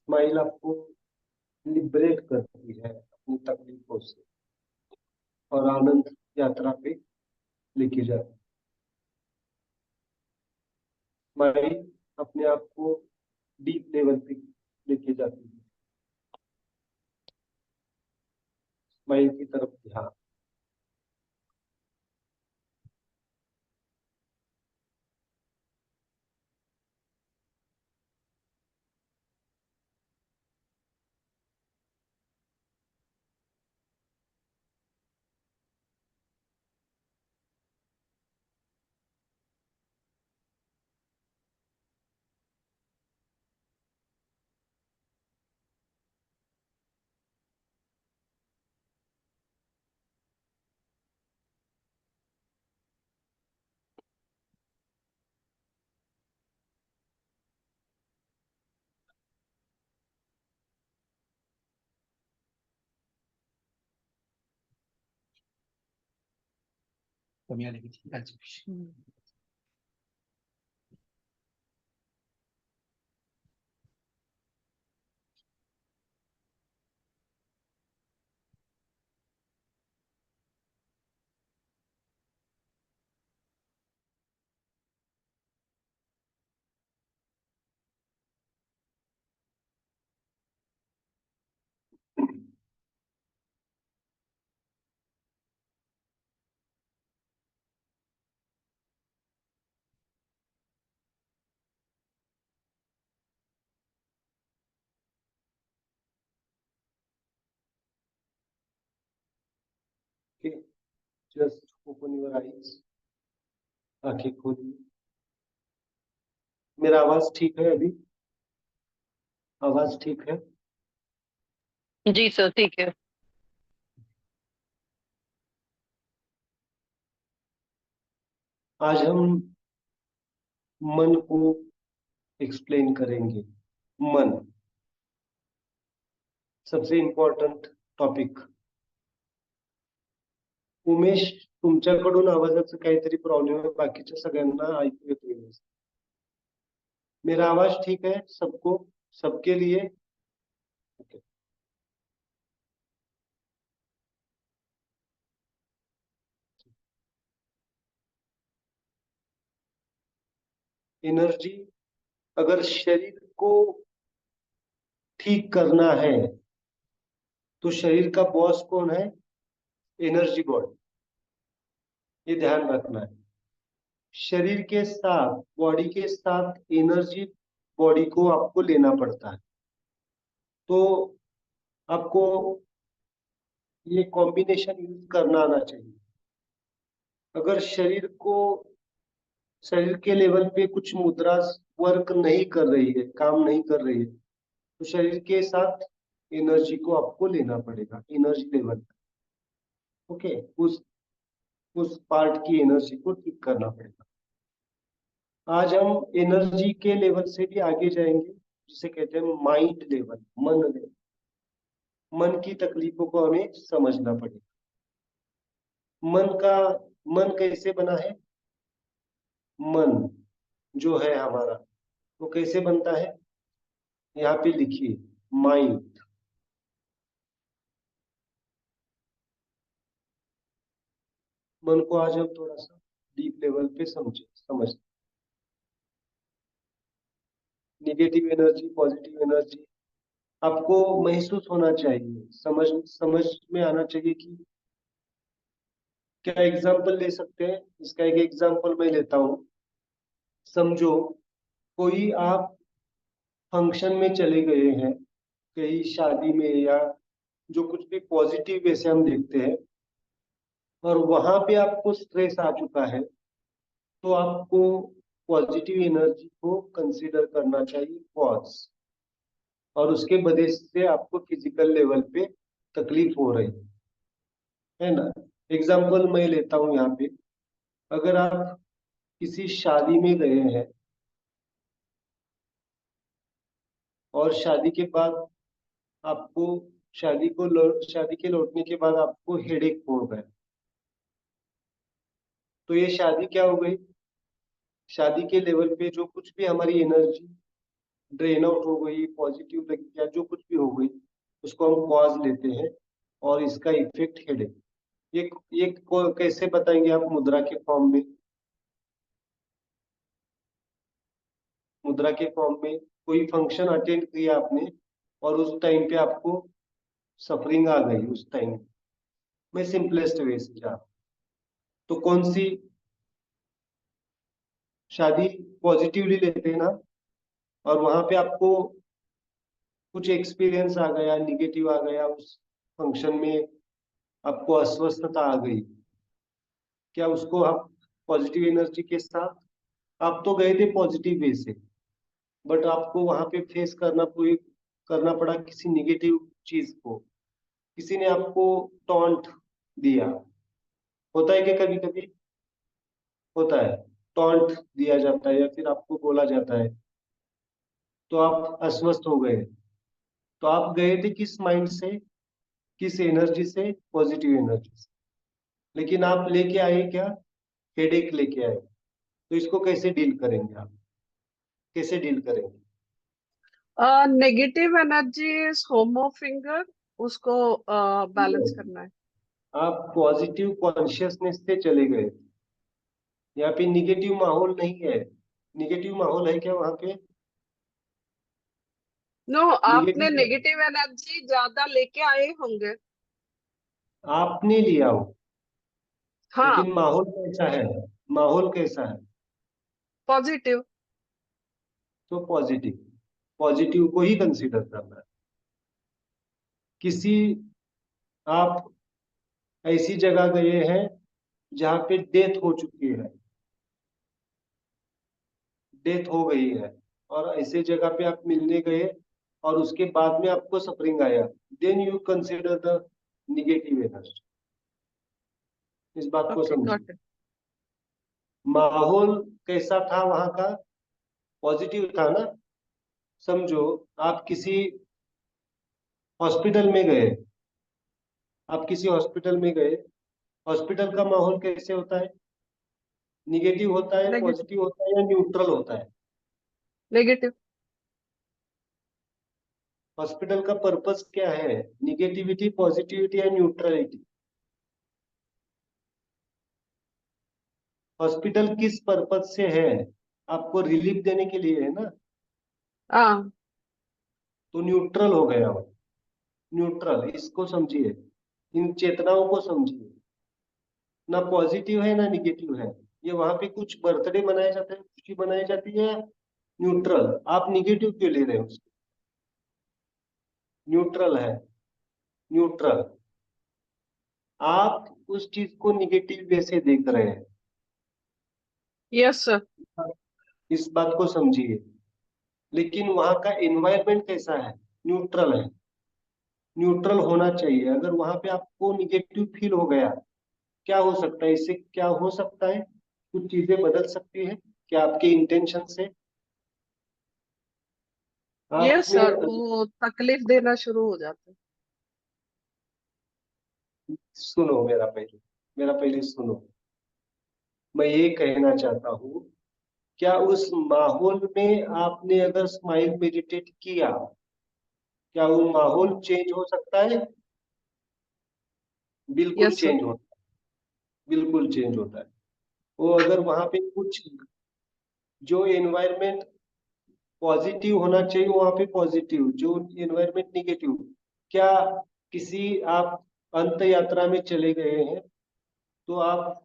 Smile आपको liberate करती है अपनी तकलीफों से और आनंद यात्रा पे लेके जाती है। स्माइल अपने आप को डीप लेवल पे लेके जाती है। स्माइल की तरफ ध्यान। Okay, just open your eyes. आंखें खोलिए। मेरा आवाज ठीक है अभी? आवाज ठीक है? जी सर, ठीक है। आज हम मन को एक्सप्लेन करेंगे। मन सबसे इम्पॉर्टंट टॉपिक। उमेश, तुमच्याकडून आवाजाचं काहीतरी प्रॉब्लेम आहे, बाकीच्या सगळ्यांना ऐकू येत नाही। मेरा आवाज ठीक है सबको? सबके लिए? ओके। एनर्जी, अगर शरीर को ठीक करना है तो शरीर का बॉस कौन है? Energy body. ये ध्यान रखना है। शरीर के साथ, बॉडी के साथ एनर्जी बॉडी को आपको लेना पड़ता है। तो आपको ये कॉम्बिनेशन यूज करना आना चाहिए। अगर शरीर के लेवल पे कुछ मुद्रा वर्क नहीं कर रही है, काम नहीं कर रही है, तो शरीर के साथ एनर्जी को आपको लेना पड़ेगा, एनर्जी लेवल। ओके, उस पार्ट की एनर्जी को ठीक करना पड़ेगा। आज हम एनर्जी के लेवल से भी आगे जाएंगे, जिसे कहते हैं माइंड लेवल, मन लेवल। मन की तकलीफों को हमें समझना पड़ेगा। मन का मन कैसे बना है? मन जो है हमारा, वो कैसे बनता है? यहाँ पे लिखिए, माइंड। मन को आज हम थोड़ा सा डीप लेवल पे समझ। निगेटिव एनर्जी, पॉजिटिव एनर्जी आपको महसूस होना चाहिए, समझ में आना चाहिए कि क्या एग्जाम्पल ले सकते हैं। इसका एक एग्जाम्पल मैं लेता हूँ। समझो कोई आप फंक्शन में चले गए हैं, कहीं शादी में, या जो कुछ भी पॉजिटिव वे से हम देखते हैं, और वहां पे आपको स्ट्रेस आ चुका है, तो आपको पॉजिटिव एनर्जी को कंसीडर करना चाहिए, पॉज। और उसके वजह से आपको फिजिकल लेवल पे तकलीफ हो रही है ना। एग्जाम्पल मैं लेता हूँ यहाँ पे। अगर आप किसी शादी में गए हैं और शादी के बाद आपको शादी के लौटने के बाद आपको हेडेक हो गया, तो ये शादी क्या हो गई? शादी के लेवल पे जो कुछ भी हमारी एनर्जी ड्रेन आउट हो गई, पॉजिटिव लगी, या जो कुछ भी हो गई, उसको हम कॉज लेते हैं और इसका इफेक्ट हेडेक। ये कैसे बताएंगे आप मुद्रा के फॉर्म में? मुद्रा के फॉर्म में कोई फंक्शन अटेंड किया आपने और उस टाइम पे आपको सफरिंग आ गई उस टाइम, मैं सिंपलेस्ट वे से जा, तो कौन सी शादी पॉजिटिवली लेते हैं ना, और वहां पे आपको कुछ एक्सपीरियंस आ गया, निगेटिव आ गया, उस फंक्शन में आपको अस्वस्थता आ गई, क्या उसको आप पॉजिटिव एनर्जी के साथ, आप तो गए थे पॉजिटिव वे से, बट आपको वहां पे फेस करना पड़ा किसी निगेटिव चीज को, किसी ने आपको टॉन्ट दिया, होता है कि कभी कभी होता है, टॉन्ट दिया जाता है या फिर आपको बोला जाता है, तो आप अस्वस्थ हो गए, तो आप गए थे किस माइंड से, किस एनर्जी से, पॉजिटिव एनर्जी से, लेकिन आप लेके आए क्या, हेडेक लेके आए, तो इसको कैसे डील करेंगे आप, कैसे डील करेंगे? Negative energy is homo finger, उसको बैलेंस करना है। आप पॉजिटिव कॉन्शियसनेस से चले गए, यहाँ पे निगेटिव माहौल नहीं है, निगेटिव माहौल है क्या वहां पे? नो, आपने निगेटिव नेगेटिव एनर्जी ज्यादा लेके आए होंगे। आपने लिया हो, हाँ, लेकिन माहौल कैसा है, माहौल कैसा है? पॉजिटिव। तो पॉजिटिव, पॉजिटिव को ही कंसीडर करना है। किसी, आप ऐसी जगह गए हैं जहाँ पे डेथ हो चुकी है, डेथ हो गई है, और ऐसे जगह पे आप मिलने गए और उसके बाद में आपको सफरिंग आया, then you consider the negative energy. इस बात को ओके, समझिए, गॉट इट। माहौल कैसा था वहां का, पॉजिटिव था ना। समझो, आप किसी हॉस्पिटल में गए, आप किसी हॉस्पिटल में गए, हॉस्पिटल का माहौल कैसे होता है, निगेटिव होता है, नेगेटिव। पॉजिटिव होता है, या न्यूट्रल होता है? नेगेटिव। हॉस्पिटल का पर्पस क्या है, निगेटिविटी, पॉजिटिविटी या न्यूट्रलिटी? हॉस्पिटल किस पर्पस से है, आपको रिलीफ देने के लिए है ना, हाँ। तो न्यूट्रल हो गया वो, न्यूट्रल, इसको समझिए, इन चेतनाओं को समझिए, ना पॉजिटिव है ना निगेटिव है, ये वहां पे कुछ बर्थडे मनाया जाता है, खुशी मनाई जाती है, न्यूट्रल, आप निगेटिव क्यों ले रहे हो उसको? न्यूट्रल है, न्यूट्रल, आप उस चीज को निगेटिव वे से देख रहे हैं, यस सर। इस बात को समझिए, लेकिन वहां का एनवायरनमेंट कैसा है, न्यूट्रल है, न्यूट्रल होना चाहिए। अगर वहां पे आपको निगेटिव फील हो गया, क्या हो सकता है, इससे क्या हो सकता है, कुछ चीजें बदल सकती है क्या आपके इंटेंशन से? यस आपने, सर, वो तकलीफ देना शुरू हो जाता है। सुनो मेरा पहले सुनो, मैं ये कहना चाहता हूँ, क्या उस माहौल में आपने अगर स्माइल मेडिटेट किया, क्या वो माहौल चेंज हो सकता है? बिल्कुल यस सर। चेंज होता है, बिल्कुल चेंज होता है। वो अगर वहां पे कुछ, जो एनवायरनमेंट पॉजिटिव होना चाहिए वहां पे पॉजिटिव, जो एनवायरनमेंट निगेटिव, क्या किसी, आप अंत यात्रा में चले गए हैं, तो आप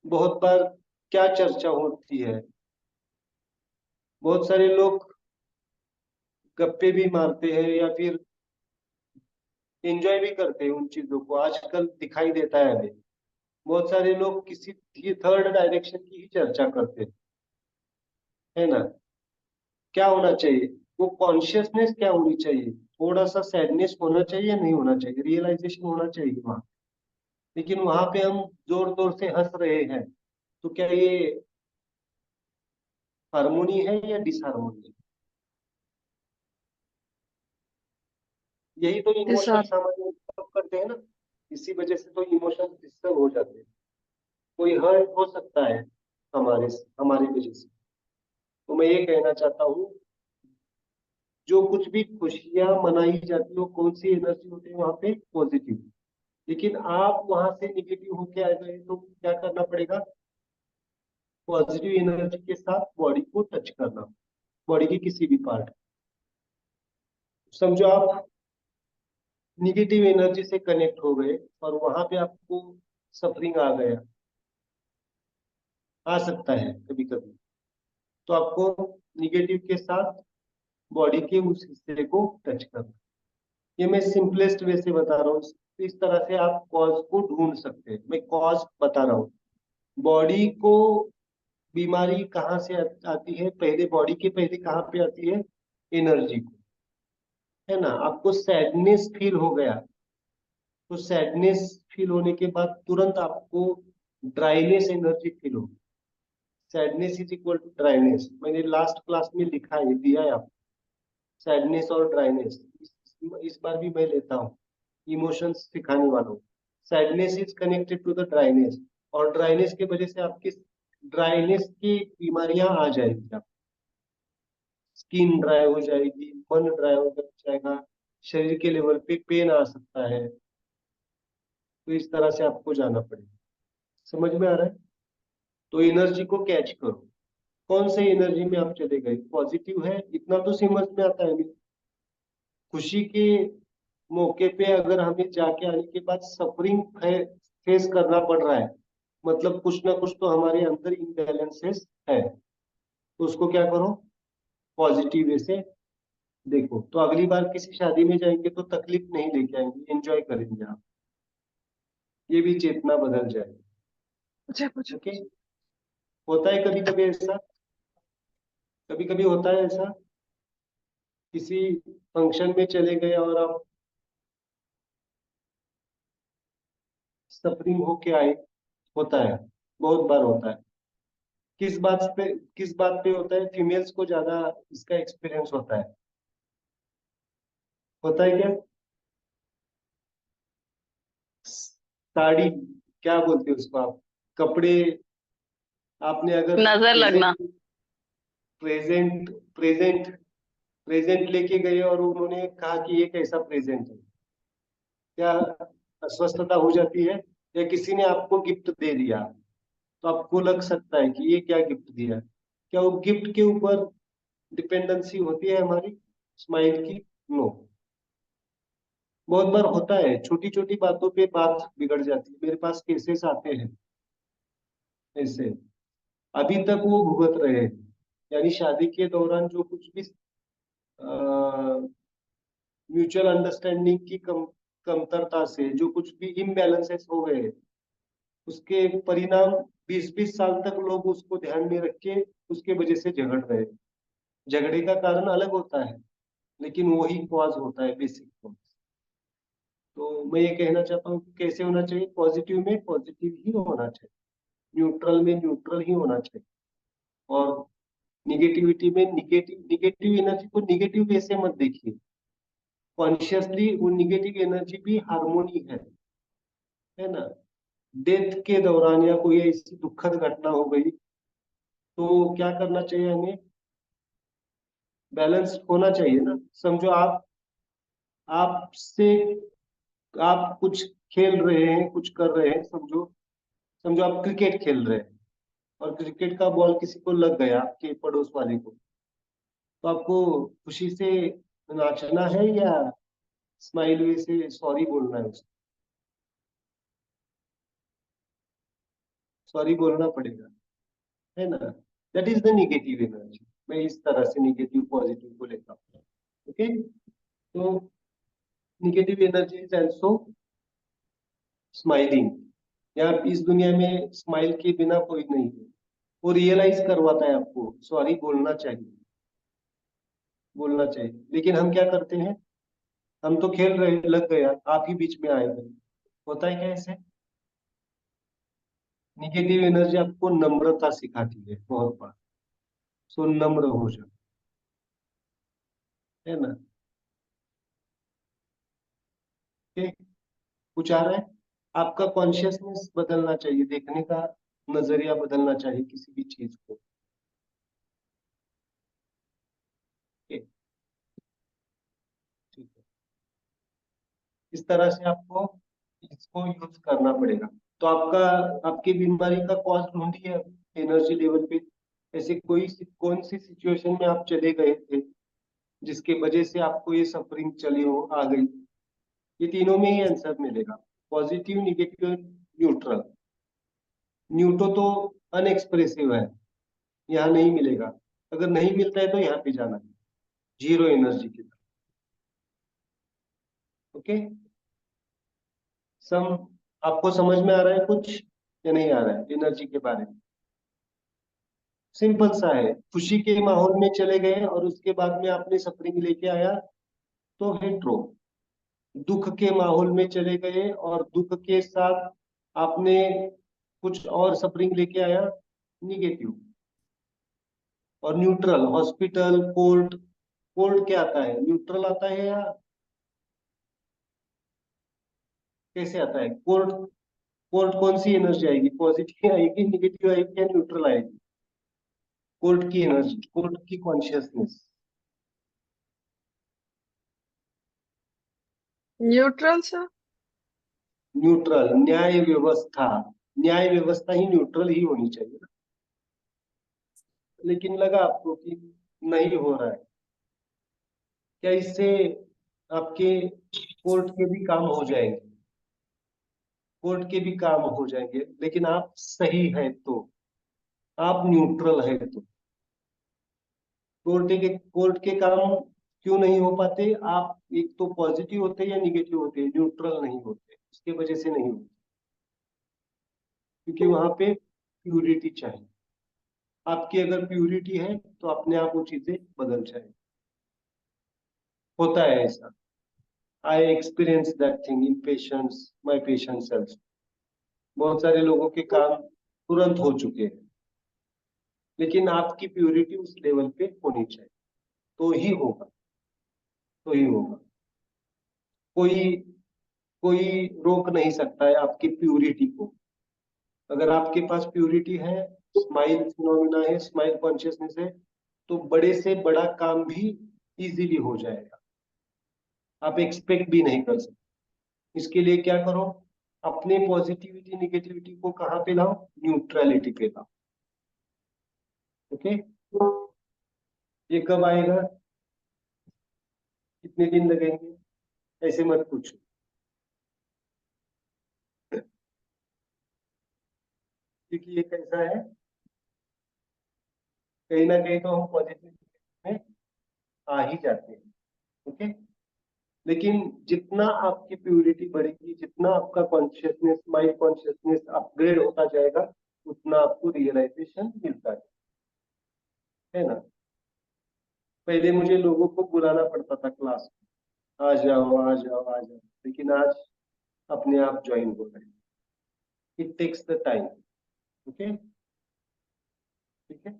बहुत बार, क्या चर्चा होती है, बहुत सारे लोग गप्पे भी मारते हैं या फिर एंजॉय भी करते हैं उन चीजों को, आजकल दिखाई देता है हमें, बहुत सारे लोग किसी थर्ड डायरेक्शन की ही चर्चा करते हैं, है ना? क्या होना चाहिए, वो कॉन्शियसनेस क्या होनी चाहिए, थोड़ा सा सैडनेस होना चाहिए, नहीं होना चाहिए, रियलाइजेशन होना चाहिए वहां, लेकिन वहां पे हम जोर जोर से हंस रहे हैं, तो क्या ये हारमोनी है या डिसहारमोनी है? यही तो यस इमोशन सर। सामान्य डिस्टर्ब करते हैं ना, इसी वजह से तो इमोशन डिस्टर्ब हो जाते हैं, कोई हर्ट हो सकता है हमारे हमारी वजह से, तो मैं ये कहना चाहता हूँ, जो कुछ भी खुशियां मनाई जाती हो, कौन सी एनर्जी होती है वहां पे? पॉजिटिव। लेकिन आप वहां से निगेटिव होके आ गए तो क्या करना पड़ेगा? पॉजिटिव एनर्जी के साथ बॉडी को टच करना, बॉडी की किसी भी पार्ट। समझो आप निगेटिव एनर्जी से कनेक्ट हो गए और वहां पे आपको सफरिंग आ गया, आ सकता है कभी कभी, तो आपको निगेटिव के साथ बॉडी के उस हिस्से को टच करना। ये मैं सिंपलेस्ट वे से बता रहा हूँ। इस तरह से आप कॉज को ढूंढ सकते हैं। मैं कॉज बता रहा हूँ। बॉडी को बीमारी कहाँ से आती है? पहले बॉडी के पहले कहाँ पे आती है? एनर्जी को, है ना? आपको सैडनेस फील हो गया, तो सैडनेस फील होने के बाद तुरंत आपको ड्राइनेस एनर्जी फील होगी। Sadness is equal to dryness. मैंने लास्ट क्लास में लिखा है, दिया है आपको, सैडनेस और ड्राइनेस। इस बार भी मैं लेता हूँ, इमोशंस सिखाने वाला हूँ। Sadness is connected to the dryness, और ड्राइनेस की वजह से आपकी ड्राइनेस की बीमारियां आ जाएगी। आप स्किन ड्राई हो जाएगी, मन ड्राई हो जाएगा, शरीर के लेवल पे पेन आ सकता है। तो इस तरह से आपको जाना पड़ेगा। समझ में आ रहा है? तो एनर्जी को कैच करो। कौन से एनर्जी में आप चले गए? पॉजिटिव है, इतना तो समझ में आता है। खुशी के मौके पे अगर हमें जाके आने के बाद सफरिंग फेस करना पड़ रहा है, मतलब कुछ ना कुछ तो हमारे अंदर इम्बैलेंसेस है। तो उसको क्या करो? पॉजिटिव वे से देखो। तो अगली बार किसी शादी में जाएंगे तो तकलीफ नहीं लेके आएंगे, एंजॉय करेंगे आप। ये भी चेतना बदल जाएगी। मुझे मुझे ओके? होता है कभी कभी ऐसा, कभी कभी होता है ऐसा, किसी फंक्शन में चले गए और आप सफरिंग होके आए। होता है, बहुत बार होता है। किस बात पे होता है? फीमेल्स को ज्यादा इसका एक्सपीरियंस होता है क्या? साड़ी, क्या बोलते हैं उसको आप? कपड़े। आपने अगर नजर लगना। प्रेजेंट प्रेजेंट प्रेजेंट लेके गए और उन्होंने कहा कि ये कैसा प्रेजेंट है, क्या अस्वस्थता हो जाती है? या किसी ने आपको गिफ्ट दे दिया तो आपको लग सकता है कि ये क्या गिफ्ट दिया? क्या वो गिफ्ट के ऊपर डिपेंडेंसी होती है हमारी स्माइल की? नो। बहुत बार होता है, छोटी छोटी बातों पे बात बिगड़ जाती है। मेरे पास केसेस आते हैं ऐसे, अभी तक वो भुगत रहे हैं। यानी शादी के दौरान जो कुछ भी म्यूचुअल अंडरस्टैंडिंग की कमतरता से जो कुछ भी इम्बैलेंसेस हो गए, उसके परिणाम 20-20 साल तक लोग उसको ध्यान में रख के उसके वजह से झगड़ रहे हैं। झगड़े का कारण अलग होता है, लेकिन वही कॉज होता है, बेसिक कॉज। तो मैं ये कहना चाहता हूँ कि कैसे होना चाहिए? पॉजिटिव में पॉजिटिव ही होना चाहिए, न्यूट्रल में न्यूट्रल ही होना चाहिए, और निगेटिविटी में निगेटिव निगेटिव एनर्जी को निगेटिव वे से मत देखिए। कॉन्शियसली वो निगेटिव एनर्जी भी हार्मोनी है ना? डेथ के दौरान या कोई ऐसी दुखद घटना हो गई तो क्या करना चाहिए हमें? बैलेंस होना चाहिए ना। समझो आपसे आप कुछ खेल रहे हैं, कुछ कर रहे हैं, समझो समझो आप क्रिकेट खेल रहे हैं और क्रिकेट का बॉल किसी को लग गया, आपके पड़ोस वाले को, तो आपको खुशी से नाचना है या स्माइल वे से सॉरी बोलना है? उसको सॉरी बोलना पड़ेगा, है ना? That is the negative energy. मैं इस तरह से निगेटिव पॉजिटिव को लेता हूँ। ओके? तो negative energy is also smiling. यार इस दुनिया में स्माइल के बिना कोई नहीं है। वो रियलाइज करवाता है आपको, सॉरी बोलना चाहिए, बोलना चाहिए। लेकिन हम क्या करते हैं? हम तो खेल रहे, लग गया, आप ही बीच में आए गए। होता है क्या ऐसे? निगेटिव एनर्जी आपको नम्रता सिखाती है बहुत बार। सो नम्र हो जाओ, है ना? ठीक? कुछ आ रहा है? आपका कॉन्शियसनेस बदलना चाहिए, देखने का नजरिया बदलना चाहिए किसी भी चीज को। तरह से आपको इसको यूज करना पड़ेगा। तो आपकी बीमारी का कॉज ढूंढिए एनर्जी लेवल पे। ऐसे कौन सी सिचुएशन में आप चले गए थे जिसके वजह से आपको ये सफरिंग चली हो आ गई। ये तीनों में ही आंसर मिलेगा, पॉजिटिव, निगेटिव, न्यूट्रल। न्यूट्रो तो अनएक्सप्रेसिव है, यहाँ नहीं मिलेगा। अगर नहीं मिलता है तो यहाँ पे जाना है, जीरो एनर्जी की तरफ। ओके, सम आपको समझ में आ रहा है कुछ या नहीं आ रहा है एनर्जी के बारे में? सिंपल सा है, खुशी के माहौल में चले गए और उसके बाद में आपने सफरिंग लेके आया तो हेट्रो। दुख के माहौल में चले गए और दुख के साथ आपने कुछ और सफरिंग लेके आया, निगेटिव। और न्यूट्रल, हॉस्पिटल, कोर्ट। कोर्ट क्या आता है, न्यूट्रल आता है या कैसे आता है कोर्ट? कोर्ट कौन सी एनर्जी आएगी, पॉजिटिव आएगी, निगेटिव आएगी या न्यूट्रल आएगी? कोर्ट की एनर्जी, कोर्ट की कॉन्शियसनेस। Neutral sir. न्यूट्रल, न्याय व्यवस्था। न्याय व्यवस्था ही न्यूट्रल ही होनी चाहिए ना। लेकिन लगा आपको कि नहीं हो रहा है, क्या इससे आपके कोर्ट के भी काम हो जाएंगे? कोर्ट के भी काम हो जाएंगे, लेकिन आप सही है तो, आप न्यूट्रल है तो। कोर्ट के काम क्यों नहीं हो पाते? आप एक तो पॉजिटिव होते हैं या निगेटिव होते हैं, न्यूट्रल नहीं होते, उसकी वजह से नहीं होते, क्योंकि वहां पे प्यूरिटी चाहिए। आपकी अगर प्यूरिटी है तो अपने आप वो चीजें बदल जाए। होता है ऐसा। I experience that thing in patients, my patient self. बहुत सारे लोगों के काम तुरंत हो चुके हैं, लेकिन आपकी प्यूरिटी उस लेवल पे होनी चाहिए, तो ही होगा, तो ही होगा। कोई कोई रोक नहीं सकता है आपकी प्यूरिटी को। अगर आपके पास प्यूरिटी है, स्माइल फिनोमिना है, स्माइल कॉन्शियसनेस है, तो बड़े से बड़ा काम भी इजीली हो जाएगा। आप एक्सपेक्ट भी नहीं कर सकते। इसके लिए क्या करो, अपने पॉजिटिविटी निगेटिविटी को कहाँ पे लाओ, न्यूट्रलिटी पे लाओ। ओके, ये कब आएगा, कितने दिन लगेंगे, ऐसे मत पूछो। क्योंकि ये कैसा है, कहीं ना कहीं तो हम पॉजिटिव में आ ही जाते हैं। ओके, लेकिन जितना आपकी प्यूरिटी बढ़ेगी, जितना आपका कॉन्शियसनेस, माइंड कॉन्शियसनेस अपग्रेड होता जाएगा, उतना आपको रियलाइजेशन मिलता है ना। पहले मुझे लोगों को बुलाना पड़ता था क्लास में, आ जाओ आ जाओ आ जाओ, लेकिन आज अपने आप ज्वाइन हो रहे हैं। It takes the time. Okay, ठीक है।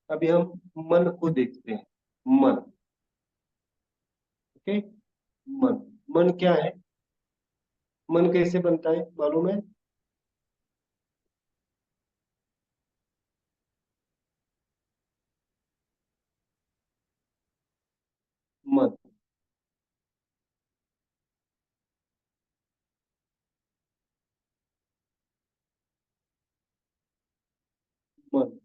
अभी हम मन को देखते हैं। मन, ओके। मन, मन क्या है, मन कैसे बनता है मालूम है? मन, मन,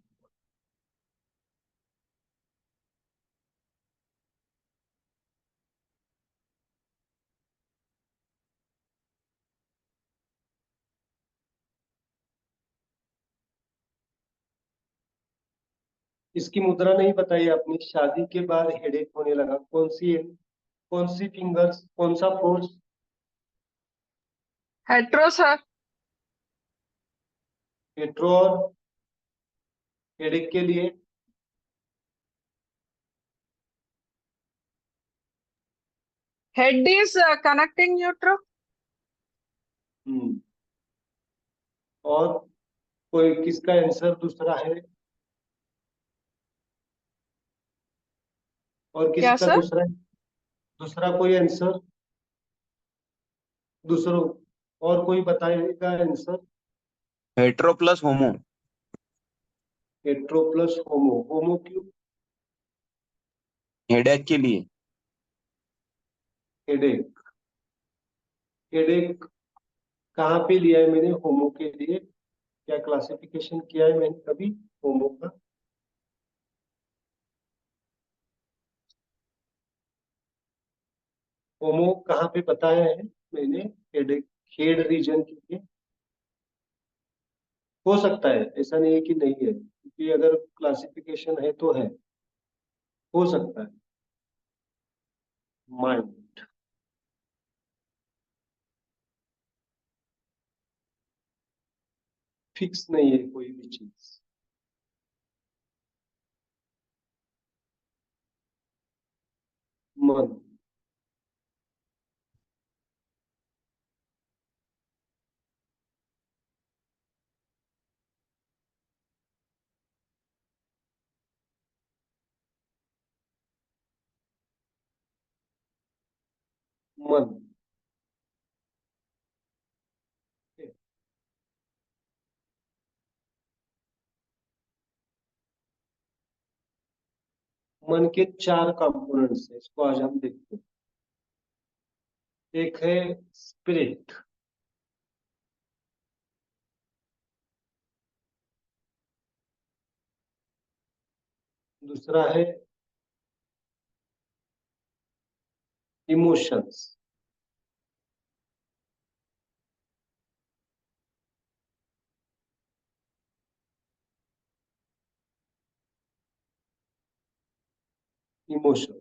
इसकी मुद्रा नहीं बताई आपने। शादी के बाद हेडेक होने लगा, कौन सी फिंगर्स, कौन सा फोर्स? Hetero sir. हेट्रो। और हेडेक के लिए हेड इज कनेक्टिंग न्यूट्रो। हम्म, और कोई किसका आंसर दूसरा है? और क्या किसका सर? दूसरा है? दूसरा कोई आंसर, दूसरों, और कोई बताएगा आंसर? हेट्रो प्लस होमो। हेट्रो प्लस होमो। होमो क्यों? हेडेक के लिए। हेडेक। हेडेक कहाँ पे लिया है मैंने होमो के लिए? क्या क्लासिफिकेशन किया है मैंने कभी होमो का? होमो कहाँ पे बताया है मैंने? हेडेक, हेड रीजन के लिए। हो सकता है, ऐसा नहीं है कि नहीं है, क्योंकि अगर क्लासिफिकेशन है तो है, हो सकता है। माइंड। फिक्स नहीं है कोई भी चीज। मन। मन। मन के चार कंपोनेंट्स है, इसको आज हम देखते हैं। एक है स्पिरिट। दूसरा है इमोशंस। इमोशन।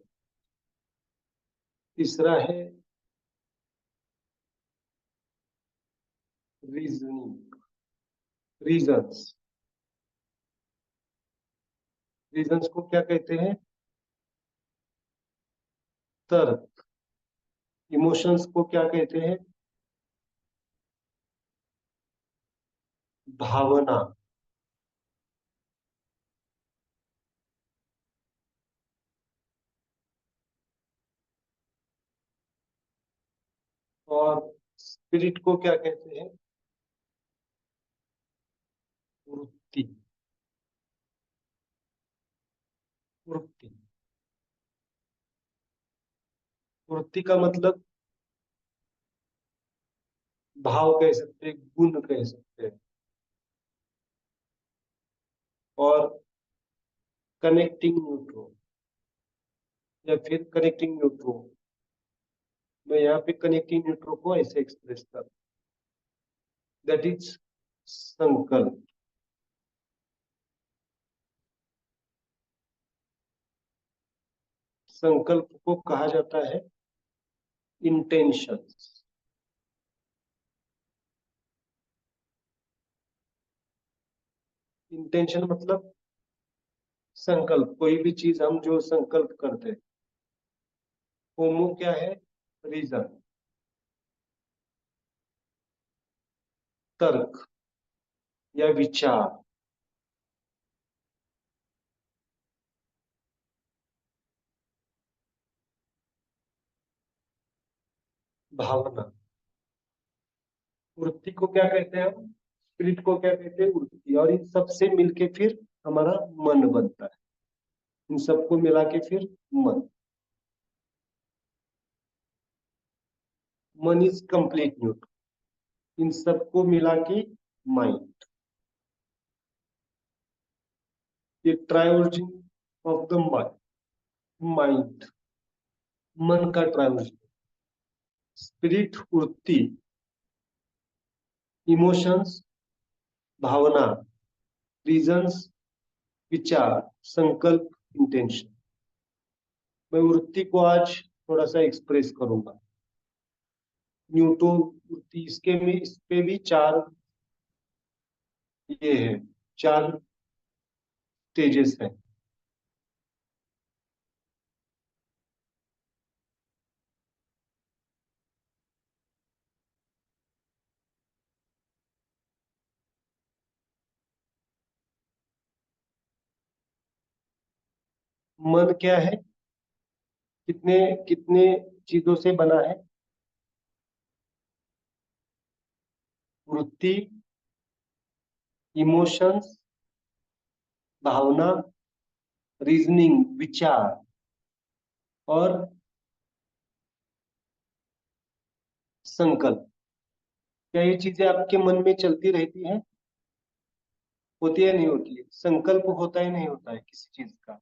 तीसरा है रीजनिंग, रीजंस। रीजंस को क्या कहते हैं? तर्क। इमोशंस को क्या कहते हैं? भावना। और स्पिरिट को क्या कहते हैं? वृत्ति। वृत्ति। वृत्ति का मतलब भाव कह सकते हैं, गुण कह सकते हैं। और कनेक्टिंग न्यूट्रॉन या फिर कनेक्टिंग न्यूट्रॉन, मैं यहाँ पे कनेक्टिंग न्यूट्रॉन को ऐसे एक्सप्रेस कर, दैट इज संकल्प। संकल्प को कहा जाता है इंटेंशंस। इंटेंशन मतलब संकल्प, कोई भी चीज हम जो संकल्प करते हैं। होमो क्या है? रीजन, तर्क या विचार। भावना। वृत्ति को क्या कहते हैं हम? स्पिरिट को क्या कहते हैं? वृत्ति। और इन सब से मिलके फिर हमारा मन बनता है। इन सबको मिला के फिर मन। मन इज कंप्लीट न्यूट्रल। इन सबको मिला के माइंड। ये ट्रायोलॉजी ऑफ द माइंड, मन का ट्रायोलॉजी। स्पिरिट, वृत्ति, इमोशंस, भावना, रीजंस, विचार, संकल्प, इंटेंशन। मैं वृत्ति को आज थोड़ा सा एक्सप्रेस करूंगा। न्यूटो वृत्ति, इस पे भी चार ये है, चार स्टेजेस हैं। मन क्या है? कितने कितने चीजों से बना है? वृत्ति, इमोशंस, भावना, रीजनिंग, विचार, और संकल्प। क्या ये चीजें आपके मन में चलती रहती हैं? होती है नहीं होती है? संकल्प होता है नहीं होता है किसी चीज का?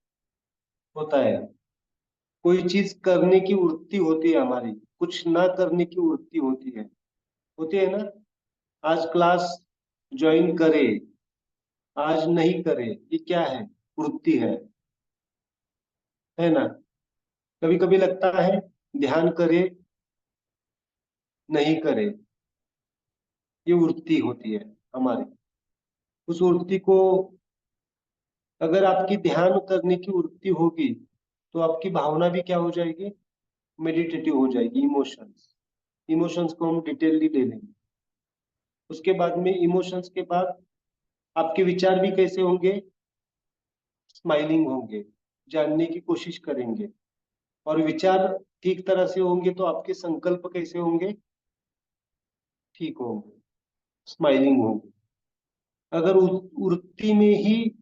होता है। कोई चीज करने की वृत्ति होती है हमारी, कुछ ना करने की वृत्ति होती है ना? आज क्लास ज्वाइन करे, आज नहीं करे, ये क्या है? वृत्ति है ना? कभी कभी लगता है ध्यान करे, नहीं करे, ये वृत्ति होती है हमारी। उस वृत्ति को, अगर आपकी ध्यान करने की वृत्ति होगी तो आपकी भावना भी क्या हो जाएगी? मेडिटेटिव हो जाएगी। इमोशंस को हम डिटेलली ले लेंगे। उसके बाद में, इमोशंस के बाद आपके विचार भी कैसे होंगे? स्माइलिंग होंगे, जानने की कोशिश करेंगे। और विचार ठीक तरह से होंगे तो आपके संकल्प कैसे होंगे? ठीक होंगे, स्माइलिंग होंगे। अगर वृत्ति में ही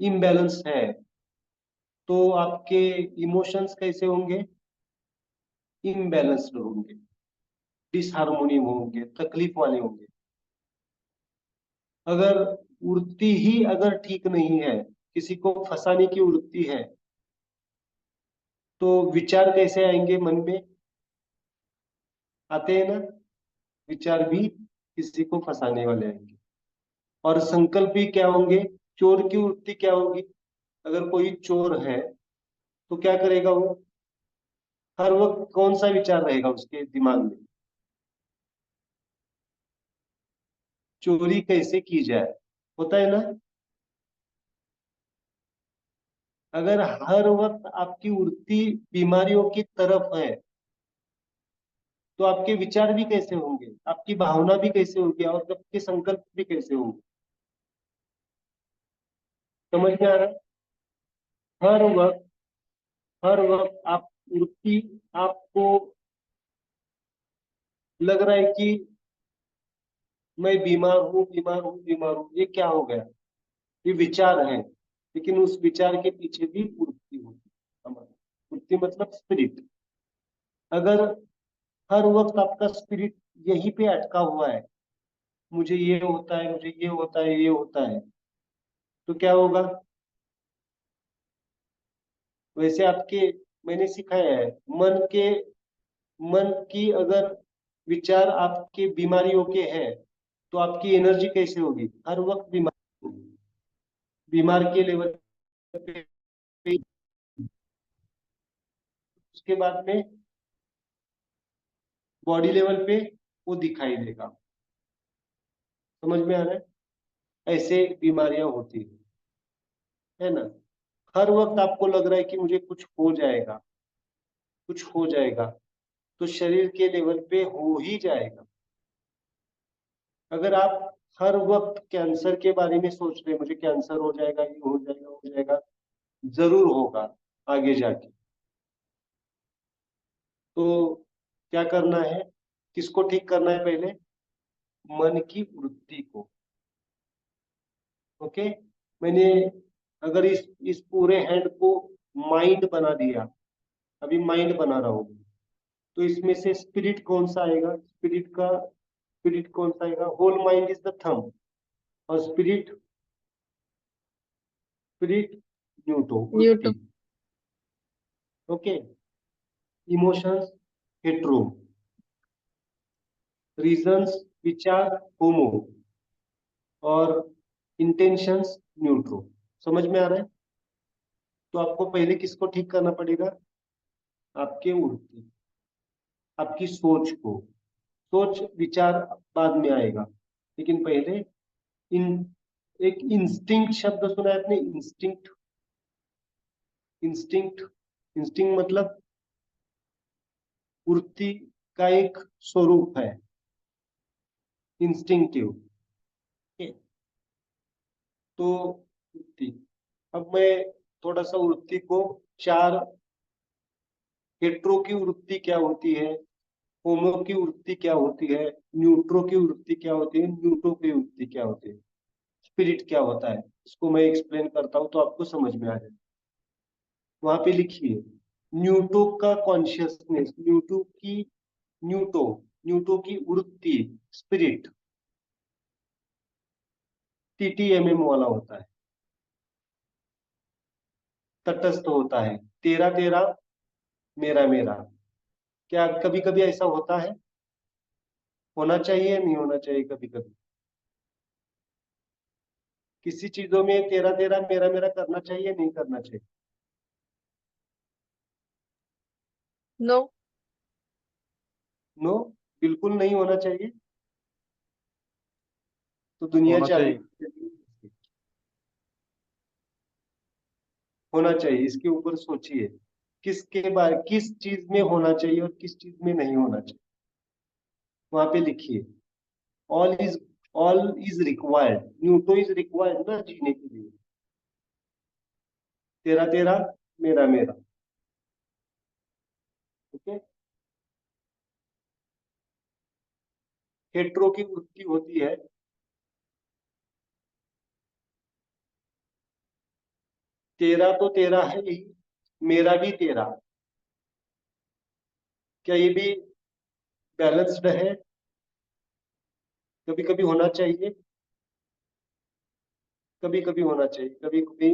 इम्बैलेंस है तो आपके इमोशंस कैसे होंगे? इम्बैलेंस्ड होंगे, डिसहार्मोनी होंगे, तकलीफ वाले होंगे। अगर वृत्ति ही अगर ठीक नहीं है, किसी को फंसाने की वृत्ति है, तो विचार कैसे आएंगे मन में? आते हैं ना? विचार भी किसी को फंसाने वाले आएंगे। और संकल्प भी क्या होंगे? चोर की वृत्ति क्या होगी? अगर कोई चोर है तो क्या करेगा वो? हर वक्त कौन सा विचार रहेगा उसके दिमाग में? चोरी कैसे की जाए, होता है ना? अगर हर वक्त आपकी वृत्ति बीमारियों की तरफ है तो आपके विचार भी कैसे होंगे, आपकी भावना भी कैसे होगी, और आपके संकल्प भी कैसे होंगे? समझ में आ रहा है? हर वक्त, हर वक्त आप वृत्ति, आपको लग रहा है कि मैं बीमार हूँ, बीमार हूँ, बीमार हूँ, ये क्या हो गया? ये विचार है, लेकिन उस विचार के पीछे भी वृत्ति होती है हमारी। वृत्ति मतलब स्पिरिट। अगर हर वक्त आपका स्पिरिट यहीं पे अटका हुआ है, मुझे ये होता है, मुझे ये होता है, ये होता है, तो क्या होगा? वैसे आपके, मैंने सिखाया है, मन की अगर विचार आपके बीमारियों के हैं तो आपकी एनर्जी कैसे होगी? हर वक्त बीमार होगी। बीमार के लेवल पे, उसके बाद में बॉडी लेवल पे वो दिखाई देगा। समझ में आ रहा है? ऐसे बीमारियां होती है ना? हर वक्त आपको लग रहा है कि मुझे कुछ हो जाएगा, कुछ हो जाएगा, तो शरीर के लेवल पे हो ही जाएगा। अगर आप हर वक्त कैंसर के बारे में सोच रहे हैं, मुझे कैंसर हो जाएगा, ये हो जाएगा, हो जाएगा, जरूर होगा आगे जाके। तो क्या करना है? किसको ठीक करना है पहले? मन की वृत्ति को। ओके? मैंने अगर इस पूरे हैंड को माइंड बना दिया, अभी माइंड बना रहा हूं, तो इसमें से स्पिरिट कौन सा आएगा? स्पिरिट कौन सा आएगा? Whole mind is the thumb, और स्पिरिट न्यूटो, वृत्ति। Newton. Okay? Emotions hetero, reasons विचार होमो, और इंटेंशंस न्यूट्रो। समझ में आ रहा है? तो आपको पहले किसको ठीक करना पड़ेगा? आपके वृत्ति, आपकी सोच को। सोच विचार बाद में आएगा, लेकिन पहले इन एक इंस्टिंक्ट शब्द सुना है आपने? इंस्टिंक्ट। इंस्टिंक्ट इंस्टिंक्ट मतलब वृत्ति का एक स्वरूप है, इंस्टिंक्टिव। तो वृत्ति, अब मैं थोड़ा सा वृत्ति को चार, हेट्रो की वृत्ति क्या होती है, होमो की वृत्ति क्या होती है, न्यूट्रो की वृत्ति क्या होती है, न्यूटो की वृत्ति क्या होती है, स्पिरिट क्या होता है, इसको मैं एक्सप्लेन करता हूँ तो आपको समझ में आ जाए। वहां पे लिखिए न्यूटो का कॉन्शियसनेस, न्यूटो न्यूटो की वृत्ति, स्पिरिट TTMM वाला होता है, तटस्थ होता है। तेरा तेरा, मेरा मेरा। क्या कभी कभी ऐसा होता है? होना चाहिए नहीं होना चाहिए? कभी कभी किसी चीजों में तेरा तेरा मेरा मेरा करना चाहिए नहीं करना चाहिए? नो। नो, बिल्कुल नहीं होना चाहिए। तो दुनिया होना चालू चाहिए। होना चाहिए, इसके ऊपर सोचिए। किसके बारे, किस चीज में होना चाहिए और किस चीज में नहीं होना चाहिए, वहां पे लिखिए। All is all is required, न्यूटो इज रिक्वायर्ड ना जीने के लिए। तेरा तेरा, मेरा मेरा। ओके। हेट्रो की वृत्ति होती है, तेरा तो तेरा है ही, मेरा भी तेरा। क्या ये भी बैलेंस्ड है? कभी कभी होना चाहिए, कभी कभी होना चाहिए, कभी कभी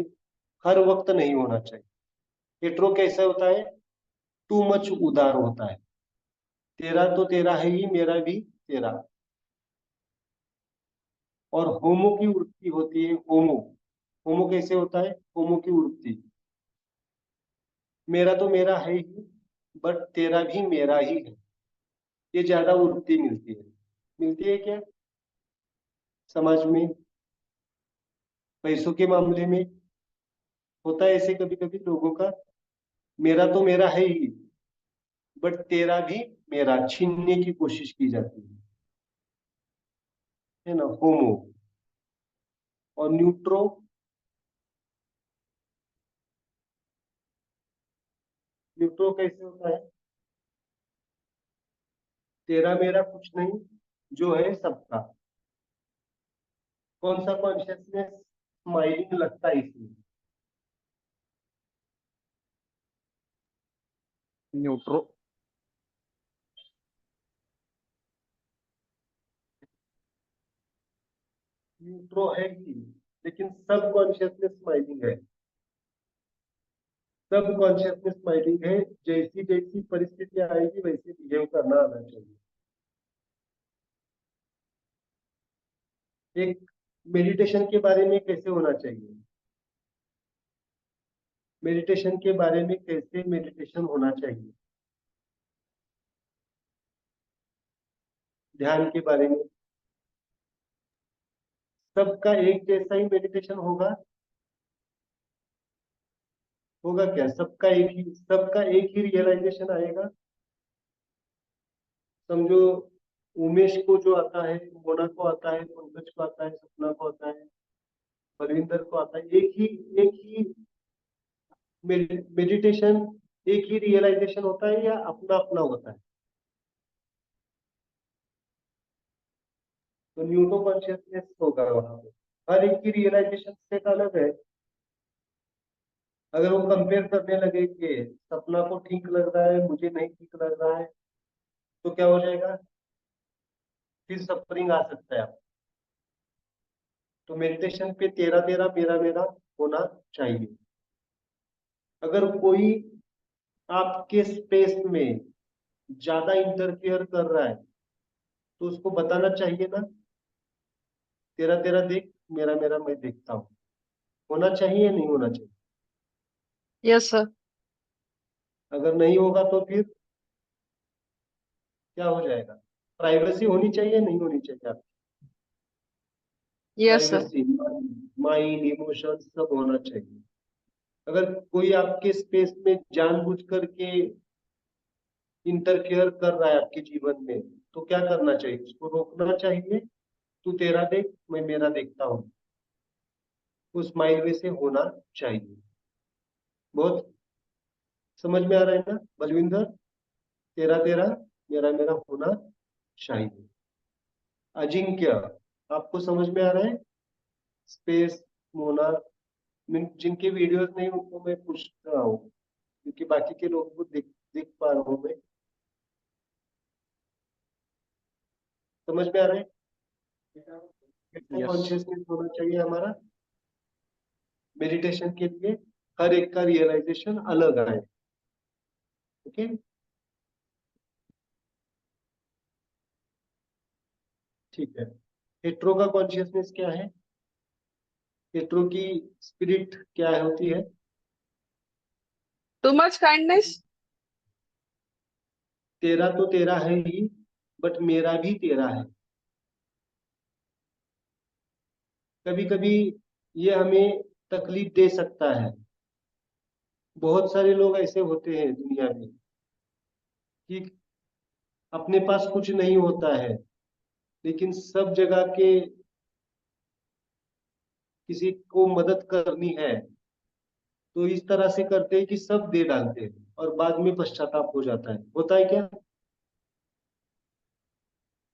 हर वक्त नहीं होना चाहिए। हेट्रो कैसा होता है? टू मच उदार होता है। तेरा तो तेरा है ही, मेरा भी तेरा। और होमो की वृत्ति होती है, होमो। होमो कैसे होता है? होमो की वृत्ति, मेरा तो मेरा है ही, बट तेरा भी मेरा ही है। ये ज्यादा वृत्ति मिलती है। मिलती है क्या समाज में? पैसों के मामले में होता है ऐसे कभी कभी लोगों का, मेरा तो मेरा है ही, बट तेरा भी मेरा छीनने की कोशिश की जाती है ना, होमो। और न्यूट्रो, न्यूट्रो कैसे होता है? तेरा मेरा कुछ नहीं, जो है सबका। कौन सा कॉन्शियसनेस स्माइलिंग लगता है इसमें? न्यूट्रो। न्यूट्रो है ही, लेकिन सब कॉन्शियसनेस स्माइलिंग है। सब कॉन्शियसनेस स्माइलिंग है। जैसी जैसी परिस्थिति आएगी वैसे बिहेव करना आना चाहिए। एक मेडिटेशन के बारे में कैसे होना चाहिए? मेडिटेशन के बारे में कैसे मेडिटेशन होना चाहिए? ध्यान के बारे में सबका एक जैसा ही मेडिटेशन होगा? होगा क्या? सबका एक ही रियलाइजेशन आएगा? समझो उमेश को जो आता है, मोना को आता है, पंकज को आता है, सपना को आता है, बलविंदर को आता है, एक ही मेडिटेशन, एक ही रियलाइजेशन होता है या अपना अपना होता है? तो न्यूटो कॉन्शियसनेस होगा वहां पे। हर एक की रियलाइजेशन सेट अलग है। अगर वो कंपेयर करने लगे कि सपना को ठीक लग रहा है, मुझे नहीं ठीक लग रहा है, तो क्या हो जाएगा? फिर सफरिंग आ सकता है। तो मेडिटेशन पे तेरा तेरा मेरा मेरा होना चाहिए। अगर कोई आपके स्पेस में ज्यादा इंटरफियर कर रहा है तो उसको बताना चाहिए ना, तेरा तेरा देख, मेरा मेरा मैं देखता हूँ। होना चाहिए नहीं होना चाहिए? Yes sir. अगर नहीं होगा तो फिर क्या हो जाएगा? प्राइवेसी होनी चाहिए नहीं होनी चाहिए? आप yes sir. Privacy, mind, emotion सब होना चाहिए। अगर कोई आपके स्पेस में जानबूझ करके इंटरफेयर कर रहा है आपके जीवन में, तो क्या करना चाहिए? उसको रोकना चाहिए। तू तेरा देख, मैं मेरा देखता हूँ। उस माइंड में से होना चाहिए। बहुत समझ में आ रहा है ना बलविंदर? तेरा तेरा, मेरा मेरा होना चाहिए। अजिंक्य, आपको समझ में आ रहा है? स्पेस, मोना, जिनके वीडियोस नहीं उनको मैं पूछ रहा हूँ, क्योंकि बाकी के लोगों को देख देख पा रहा हूँ मैं। समझ में आ रहा है कितना Yes. कॉन्शियसनेस होना चाहिए हमारा मेडिटेशन के लिए? हर एक का रियलाइजेशन अलग आए। ओके, ठीक है। हेट्रो का कॉन्शियसनेस क्या है? हेट्रो की स्पिरिट क्या होती है? Too much kindness. तेरा तो तेरा है ही, बट मेरा भी तेरा है। कभी कभी ये हमें तकलीफ दे सकता है। बहुत सारे लोग ऐसे होते हैं दुनिया में कि अपने पास कुछ नहीं होता है, लेकिन सब जगह के किसी को मदद करनी है तो इस तरह से करते हैं कि सब दे डालते हैं और बाद में पश्चाताप हो जाता है। होता है क्या?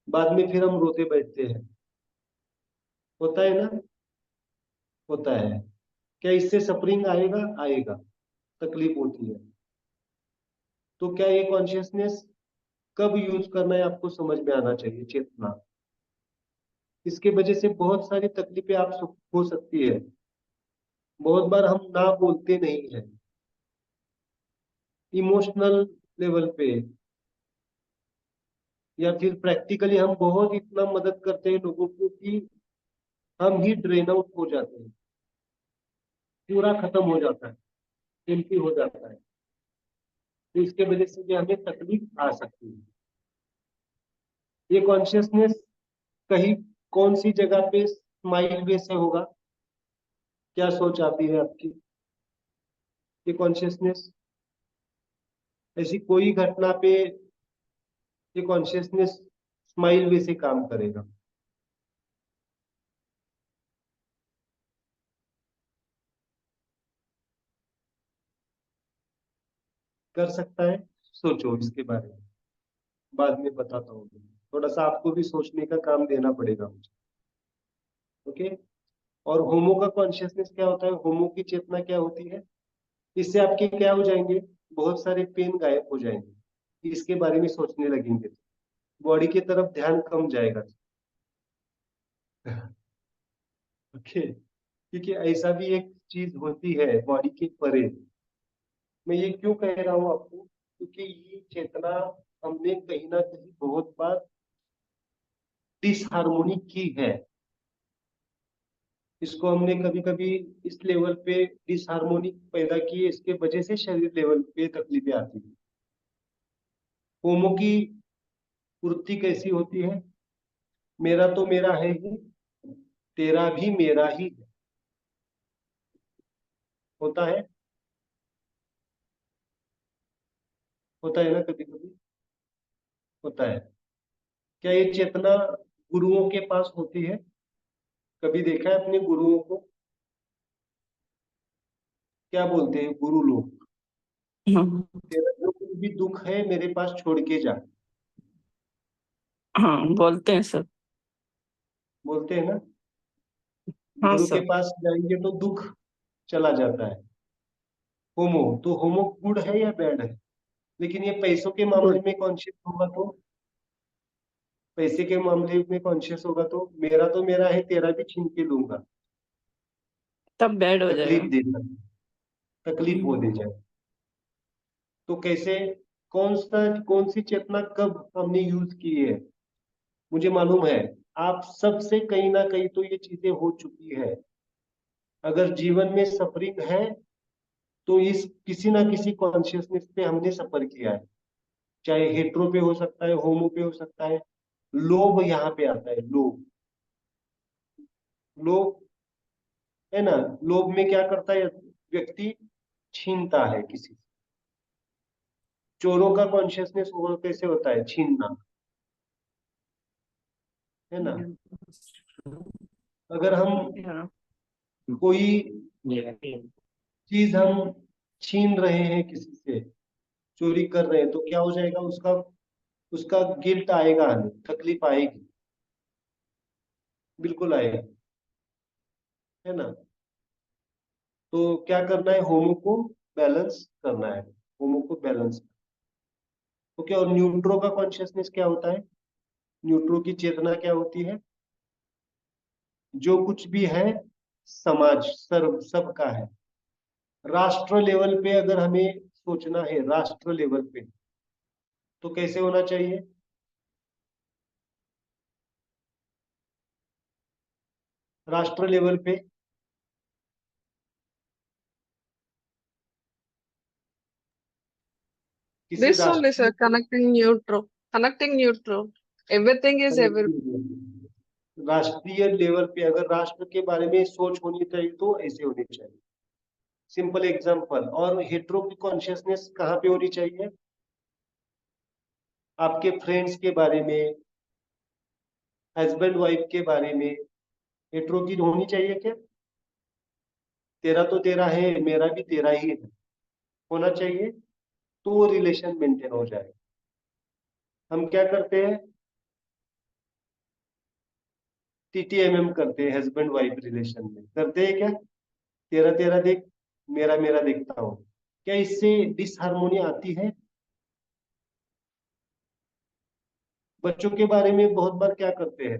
बाद में फिर हम रोते बैठते हैं। होता है ना? होता है। क्या इससे सफरिंग आएगा? आएगा, तकलीफ होती है। तो क्या ये कॉन्शियसनेस कब यूज करना है आपको समझ में आना चाहिए, चेतना। इसके वजह से बहुत सारी तकलीफें आप हो सकती है। बहुत बार हम ना बोलते नहीं है, इमोशनल लेवल पे या फिर प्रैक्टिकली हम बहुत इतना मदद करते हैं लोगों को कि हम ही ड्रेन आउट हो जाते हैं, पूरा खत्म हो जाता है, एम्प्टी हो जाता है। तो इसके वजह से भी हमें तकलीफ आ सकती है। ये कॉन्शियसनेस कहीं कौन सी जगह पे स्माइल वे से होगा? क्या सोच आती है आपकी? ये कॉन्शियसनेस ऐसी कोई घटना पे ये कॉन्शियसनेस स्माइल वे से काम करेगा? कर सकता है? सोचो इसके बारे में, बाद में बताता हूँ। थोड़ा सा आपको भी सोचने का काम देना पड़ेगा मुझे। ओके। और होमो का कॉन्शियसनेस क्या होता है? होमो की चेतना क्या होती है? इससे आपके क्या हो जाएंगे? बहुत सारे पेन गायब हो जाएंगे इसके बारे में सोचने लगेंगे। बॉडी की तरफ ध्यान कम जाएगा। ओके, क्योंकि ऐसा भी एक चीज होती है बॉडी के परे। मैं ये क्यों कह रहा हूँ आपको? क्योंकि ये चेतना हमने कहीं ना कहीं बहुत बार डिसहार्मोनी की है। इसको हमने कभी कभी इस लेवल पे डिसहार्मोनी पैदा की है, इसके वजह से शरीर लेवल पे तकलीफें आती है। होमो की पूर्ति कैसी होती है? मेरा तो मेरा है ही, तेरा भी मेरा ही है। होता है? होता है ना? कभी कभी होता है। क्या ये चेतना गुरुओं के पास होती है? कभी देखा है अपने गुरुओं को? क्या बोलते हैं गुरु लोग? हाँ तेरा जो कुछ भी दुख है मेरे पास छोड़ के जा। हाँ बोलते हैं सर। बोलते हैं ना? हाँ गुरु के सर। पास जाएंगे तो दुख चला जाता है। होमो तो होमो गुड है या बैड है? लेकिन ये पैसों के मामले गुड। में कॉन्शियस होगा तो, पैसे के मामले में कॉन्शियस होगा तो मेरा तो मेरा है, तेरा भी छीन के लूंगा। तब बैड हो तकलीफ जाएगा। दे सकता, तकलीफ वो दे जाए। तो कैसे, कौन सी चेतना कब हमने यूज की है? मुझे मालूम है आप सबसे कहीं ना कहीं तो ये चीजें हो चुकी है। अगर जीवन में सफरिंग है तो इस किसी ना किसी कॉन्शियसनेस पे हमने सफर किया है। चाहे हेट्रो पे हो सकता है, होमो पे हो सकता है। लोभ यहाँ पे आता है, लोभ। लोभ है ना? लोभ में क्या करता है व्यक्ति? छीनता है किसी से। चोरों का कॉन्शियसनेस वो कैसे होता है? छीनना, है ना? अगर हम हाँ। कोई चीज हम छीन रहे हैं किसी से, चोरी कर रहे हैं, तो क्या हो जाएगा? उसका उसका गिल्ट आएगा, हमें तकलीफ आएगी, बिल्कुल आएगी, है ना? तो क्या करना है, होमो को बैलेंस करना है, होमो को बैलेंस। ओके, और न्यूट्रो का कॉन्शियसनेस क्या होता है? न्यूट्रो की चेतना क्या होती है? जो कुछ भी है समाज सर्व सबका है। राष्ट्र लेवल पे अगर हमें सोचना है, राष्ट्र लेवल पे, तो कैसे होना चाहिए? राष्ट्र लेवल पे किसी This only, sir, connecting neutral. Connecting neutral. Everything is every. राष्ट्रीय लेवल पे अगर राष्ट्र के बारे में सोच होनी चाहिए तो ऐसे होनी चाहिए। Simple example. और हेट्रो की कॉन्शियसनेस कहाँ पे होनी चाहिए? आपके फ्रेंड्स के बारे में, हस्बैंड वाइफ के बारे में हेट्रो की होनी चाहिए क्या? तेरा तो तेरा है, मेरा भी तेरा ही है, होना चाहिए, तो वो रिलेशन मेंटेन हो जाए। हम क्या करते हैं, TTMM करते हैं हस्बैंड वाइफ रिलेशन में, करते हैं क्या? तेरा तेरा देख, मेरा मेरा देखता हूँ। क्या इससे डिसहार्मोनी आती है? बच्चों के बारे में बहुत बार क्या करते हैं,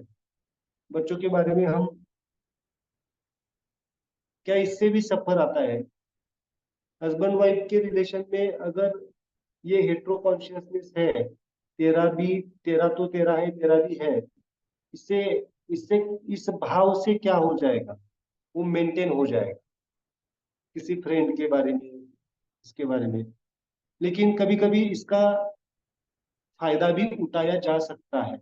बच्चों के बारे में हम, क्या इससे भी सफर आता है? हस्बैंड वाइफ के रिलेशन में अगर ये हेट्रो कॉन्शियसनेस है, तेरा भी, तेरा तो तेरा है, मेरा भी है, इससे इससे इस भाव से क्या हो जाएगा, वो मेंटेन हो जाएगा किसी फ्रेंड के बारे में, इसके बारे में। लेकिन कभी कभी इसका फायदा भी उठाया जा सकता है,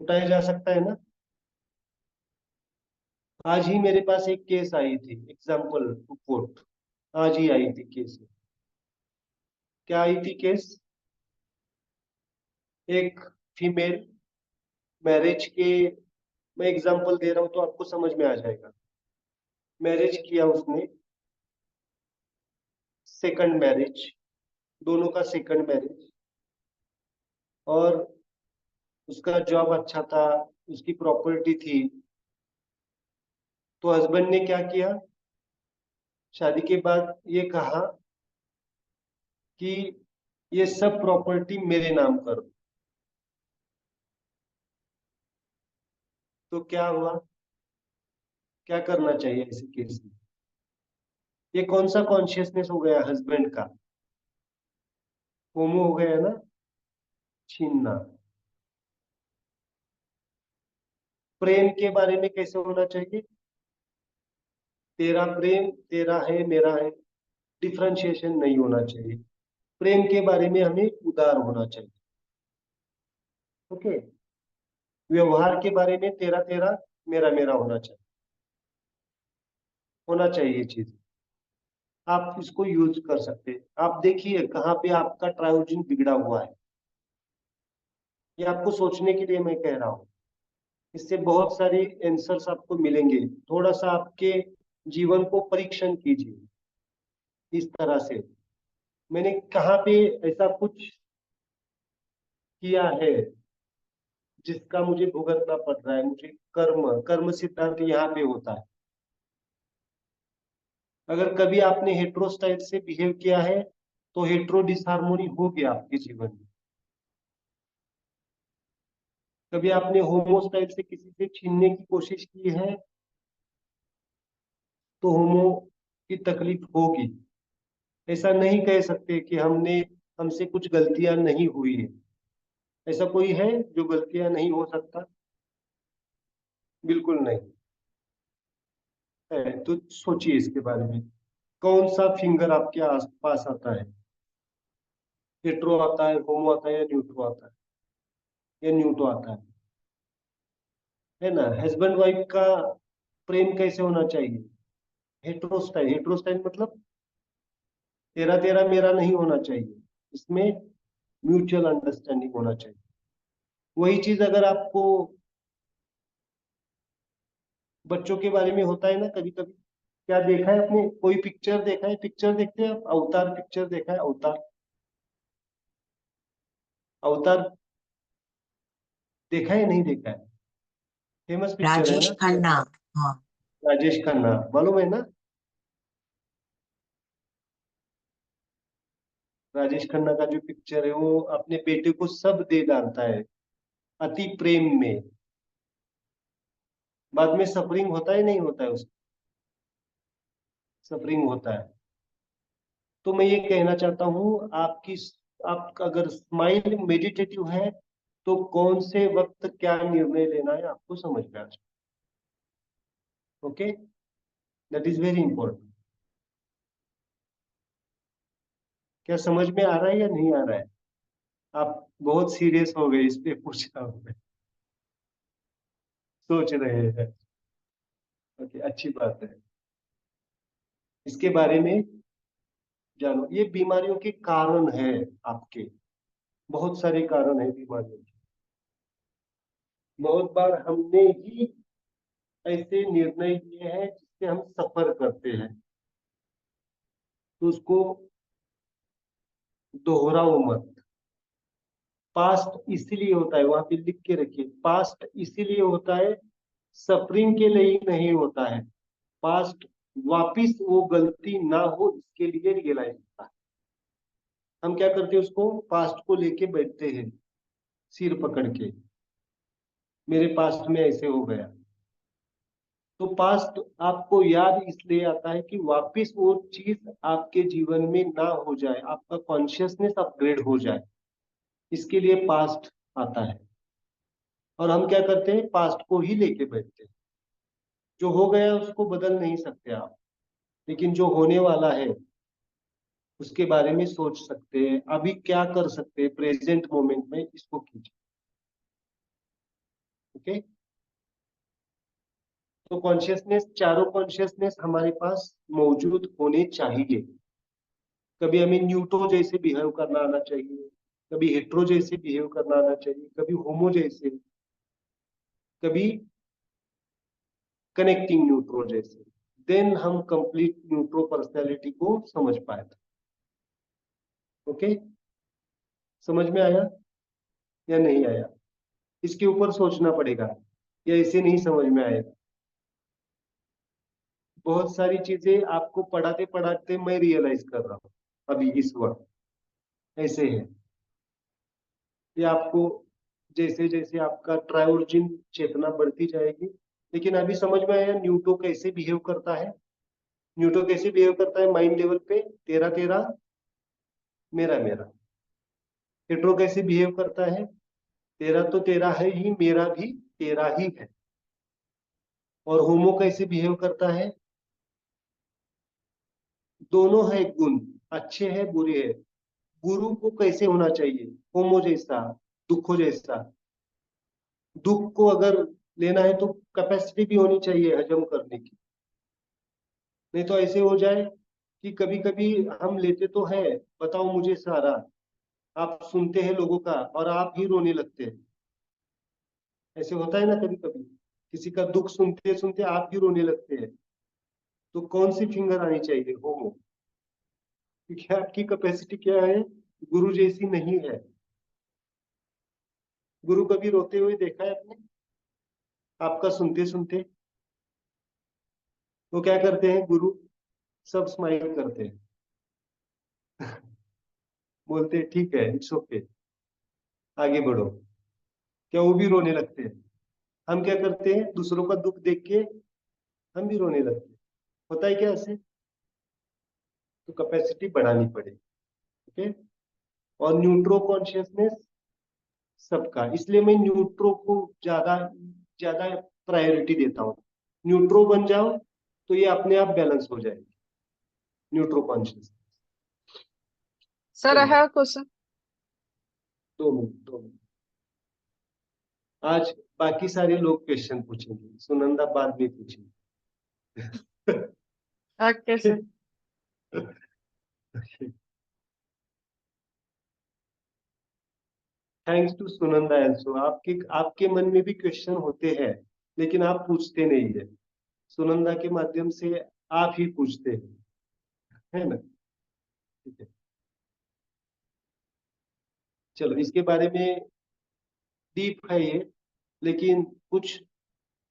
उठाया जा सकता है ना। आज ही मेरे पास एक केस आई थी, एग्जाम्पल टू कोट, आज ही आई थी केस। क्या आई थी केस? एक फीमेल, मैरिज के, मैं एग्जांपल दे रहा हूं तो आपको समझ में आ जाएगा। मैरिज किया उसने, सेकंड मैरिज, दोनों का सेकंड मैरिज, और उसका जॉब अच्छा था, उसकी प्रॉपर्टी थी। तो हस्बैंड ने क्या किया, शादी के बाद ये कहा कि ये सब प्रॉपर्टी मेरे नाम करो। तो क्या हुआ, क्या करना चाहिए ऐसे केस में? ये कौन सा कॉन्शियसनेस हो गया हस्बैंड का? होमो हो गया ना, छीनना। प्रेम के बारे में कैसे होना चाहिए? तेरा प्रेम तेरा है, मेरा है, डिफरेंशिएशन नहीं होना चाहिए। प्रेम के बारे में हमें उदार होना चाहिए। ओके, व्यवहार के बारे में तेरा तेरा, मेरा मेरा होना चाहिए, होना चाहिए चीज। आप इसको यूज कर सकते हैं। आप देखिए कहाँ पे आपका ट्रायोजिन बिगड़ा हुआ है, ये आपको सोचने के लिए मैं कह रहा हूँ। इससे बहुत सारे आंसर्स आपको मिलेंगे। थोड़ा सा आपके जीवन को परीक्षण कीजिए इस तरह से, मैंने कहाँ पे ऐसा कुछ किया है जिसका मुझे भुगतना पड़ रहा है। मुझे कर्म कर्म सिद्धांत यहाँ पे होता है। अगर कभी आपने हेट्रो स्टाइल से बिहेव किया है तो हेट्रो डिसहार्मोनी हो गया आपके जीवन में। कभी आपने होमो स्टाइल से किसी से छीनने की कोशिश की है तो होमो की तकलीफ होगी। ऐसा नहीं कह सकते कि हमसे कुछ गलतियां नहीं हुई है। ऐसा कोई है जो गलतियां नहीं हो सकता? बिल्कुल नहीं है। तो सोचिए इसके बारे में, कौन सा फिंगर आपके आस पास आता है? हेट्रो आता है, होमो आता है, या न्यूट्रो आता है, या न्यूटो आता है ना। हस्बैंड वाइफ का प्रेम कैसे होना चाहिए? Hetero style. हेट्रो स्टाइल मतलब तेरा तेरा मेरा नहीं होना चाहिए, इसमें म्यूचुअल अंडरस्टैंडिंग होना चाहिए। वही चीज अगर आपको बच्चों के बारे में होता है ना कभी कभी। क्या देखा है आपने, कोई पिक्चर देखा है, पिक्चर देखते हैं आप, अवतार पिक्चर देखा है? अवतार, अवतार देखा है, नहीं देखा है? फेमस पिक्चर है राजेश ना। खन्ना। हाँ। राजेश खन्ना, मालूम है ना। राजेश खन्ना का जो पिक्चर है वो अपने बेटे को सब दे डालता है अति प्रेम में, बाद में सफरिंग होता है नहीं होता है, उसको सफरिंग होता है। तो मैं ये कहना चाहता हूँ आप अगर स्माइल मेडिटेटिव है तो कौन से वक्त क्या निर्णय लेना है आपको समझ में आ जाए। Okay, that is very important. क्या समझ में आ रहा है या नहीं आ रहा है? आप बहुत सीरियस हो गए, इस पे पूछ रहा हूं मैं, सोच रहे हैं। ओके, अच्छी बात है, इसके बारे में जानो। ये बीमारियों के कारण है आपके, बहुत सारे कारण है बीमारियों के। बहुत बार हमने ही ऐसे निर्णय लिए हैं जिससे हम सफर करते हैं, तो उसको दोहराओ मत। पास्ट इसीलिए होता है, वहां पे लिख के रखिए, पास्ट इसीलिए होता है, सफरिंग के लिए ही नहीं होता है। पास्ट वापिस वो गलती ना हो इसके लिए रियलाइज होता है। हम क्या करते हैं, उसको पास्ट को लेके बैठते हैं सिर पकड़ के, मेरे पास्ट में ऐसे हो गया। तो पास्ट आपको याद इसलिए आता है कि वापिस वो चीज आपके जीवन में ना हो जाए, आपका कॉन्शियसनेस अपग्रेड हो जाए, इसके लिए पास्ट आता है। और हम क्या करते हैं, पास्ट को ही लेके बैठते हैं। जो हो गया उसको बदल नहीं सकते आप, लेकिन जो होने वाला है उसके बारे में सोच सकते हैं, अभी क्या कर सकते हैं प्रेजेंट मोमेंट में, इसको कीजिए। ओके, तो कॉन्शियसनेस, चारों कॉन्शियसनेस हमारे पास मौजूद होने चाहिए। कभी हमें न्यूट्रो जैसे बिहेव करना आना चाहिए, कभी हेट्रो जैसे बिहेव करना आना चाहिए, कभी होमो जैसे, कभी कनेक्टिंग न्यूट्रो जैसे। देन हम कंप्लीट न्यूट्रो पर्सनैलिटी को समझ पाए थे। ओके, समझ में आया या नहीं आया? इसके ऊपर सोचना पड़ेगा, या ऐसे नहीं समझ में आएगा। बहुत सारी चीजें आपको पढ़ाते पढ़ाते मैं रियलाइज कर रहा हूँ अभी इस वक्त, ऐसे है। ये आपको जैसे जैसे आपका ट्रायोर्जिन चेतना बढ़ती जाएगी। लेकिन अभी समझ में आया न्यूटो कैसे बिहेव करता है? न्यूटो कैसे बिहेव करता है माइंड लेवल पे? तेरा तेरा, मेरा मेरा। हेट्रो कैसे बिहेव करता है? तेरा तो तेरा है ही, मेरा भी तेरा ही है। और होमो कैसे बिहेव करता है? दोनों है गुण, अच्छे हैं बुरे हैं। गुरु को कैसे होना चाहिए? होमो जैसा, दुखो जैसा। दुख को अगर लेना है तो कैपेसिटी भी होनी चाहिए हजम करने की। नहीं तो ऐसे हो जाए कि कभी कभी हम लेते तो है, बताओ मुझे सारा, आप सुनते हैं लोगों का और आप ही रोने लगते हैं। ऐसे होता है ना कभी कभी, किसी का दुख सुनते सुनते आप ही रोने लगते हैं। तो कौन सी फिंगर आनी चाहिए? होमो, क्योंकि आपकी कैपेसिटी क्या है, गुरु जैसी नहीं है। गुरु कभी रोते हुए देखा है आपने? आपका सुनते सुनते वो क्या करते हैं गुरु? सब स्माइल करते हैं, बोलते हैं ठीक है, इट्स ओके, आगे बढ़ो। क्या वो भी रोने लगते हैं? हम क्या करते हैं, दूसरों का दुख देख के हम भी रोने लगते हैं। होता है क्या ऐसे? तो कैपेसिटी बढ़ानी पड़ेगी। ओके, और न्यूट्रो कॉन्शियसनेस सबका, इसलिए मैं न्यूट्रो को ज्यादा ज्यादा प्रायोरिटी देता हूँ। न्यूट्रो बन जाओ तो ये अपने आप बैलेंस हो जाएगी, न्यूट्रो conscious. Sir, I have a question. 2 मिनट। आज बाकी सारे लोग क्वेश्चन पूछेंगे, सुनंदा बाद में पूछेंगे। Okay, sir. Thanks to Sunanda also. आपके आपके मन में भी क्वेश्चन होते हैं, लेकिन आप पूछते नहीं है। सुनंदा के माध्यम से आप ही पूछते हैं, है ना? ठीक है, चलो इसके बारे में डीप है ये, लेकिन कुछ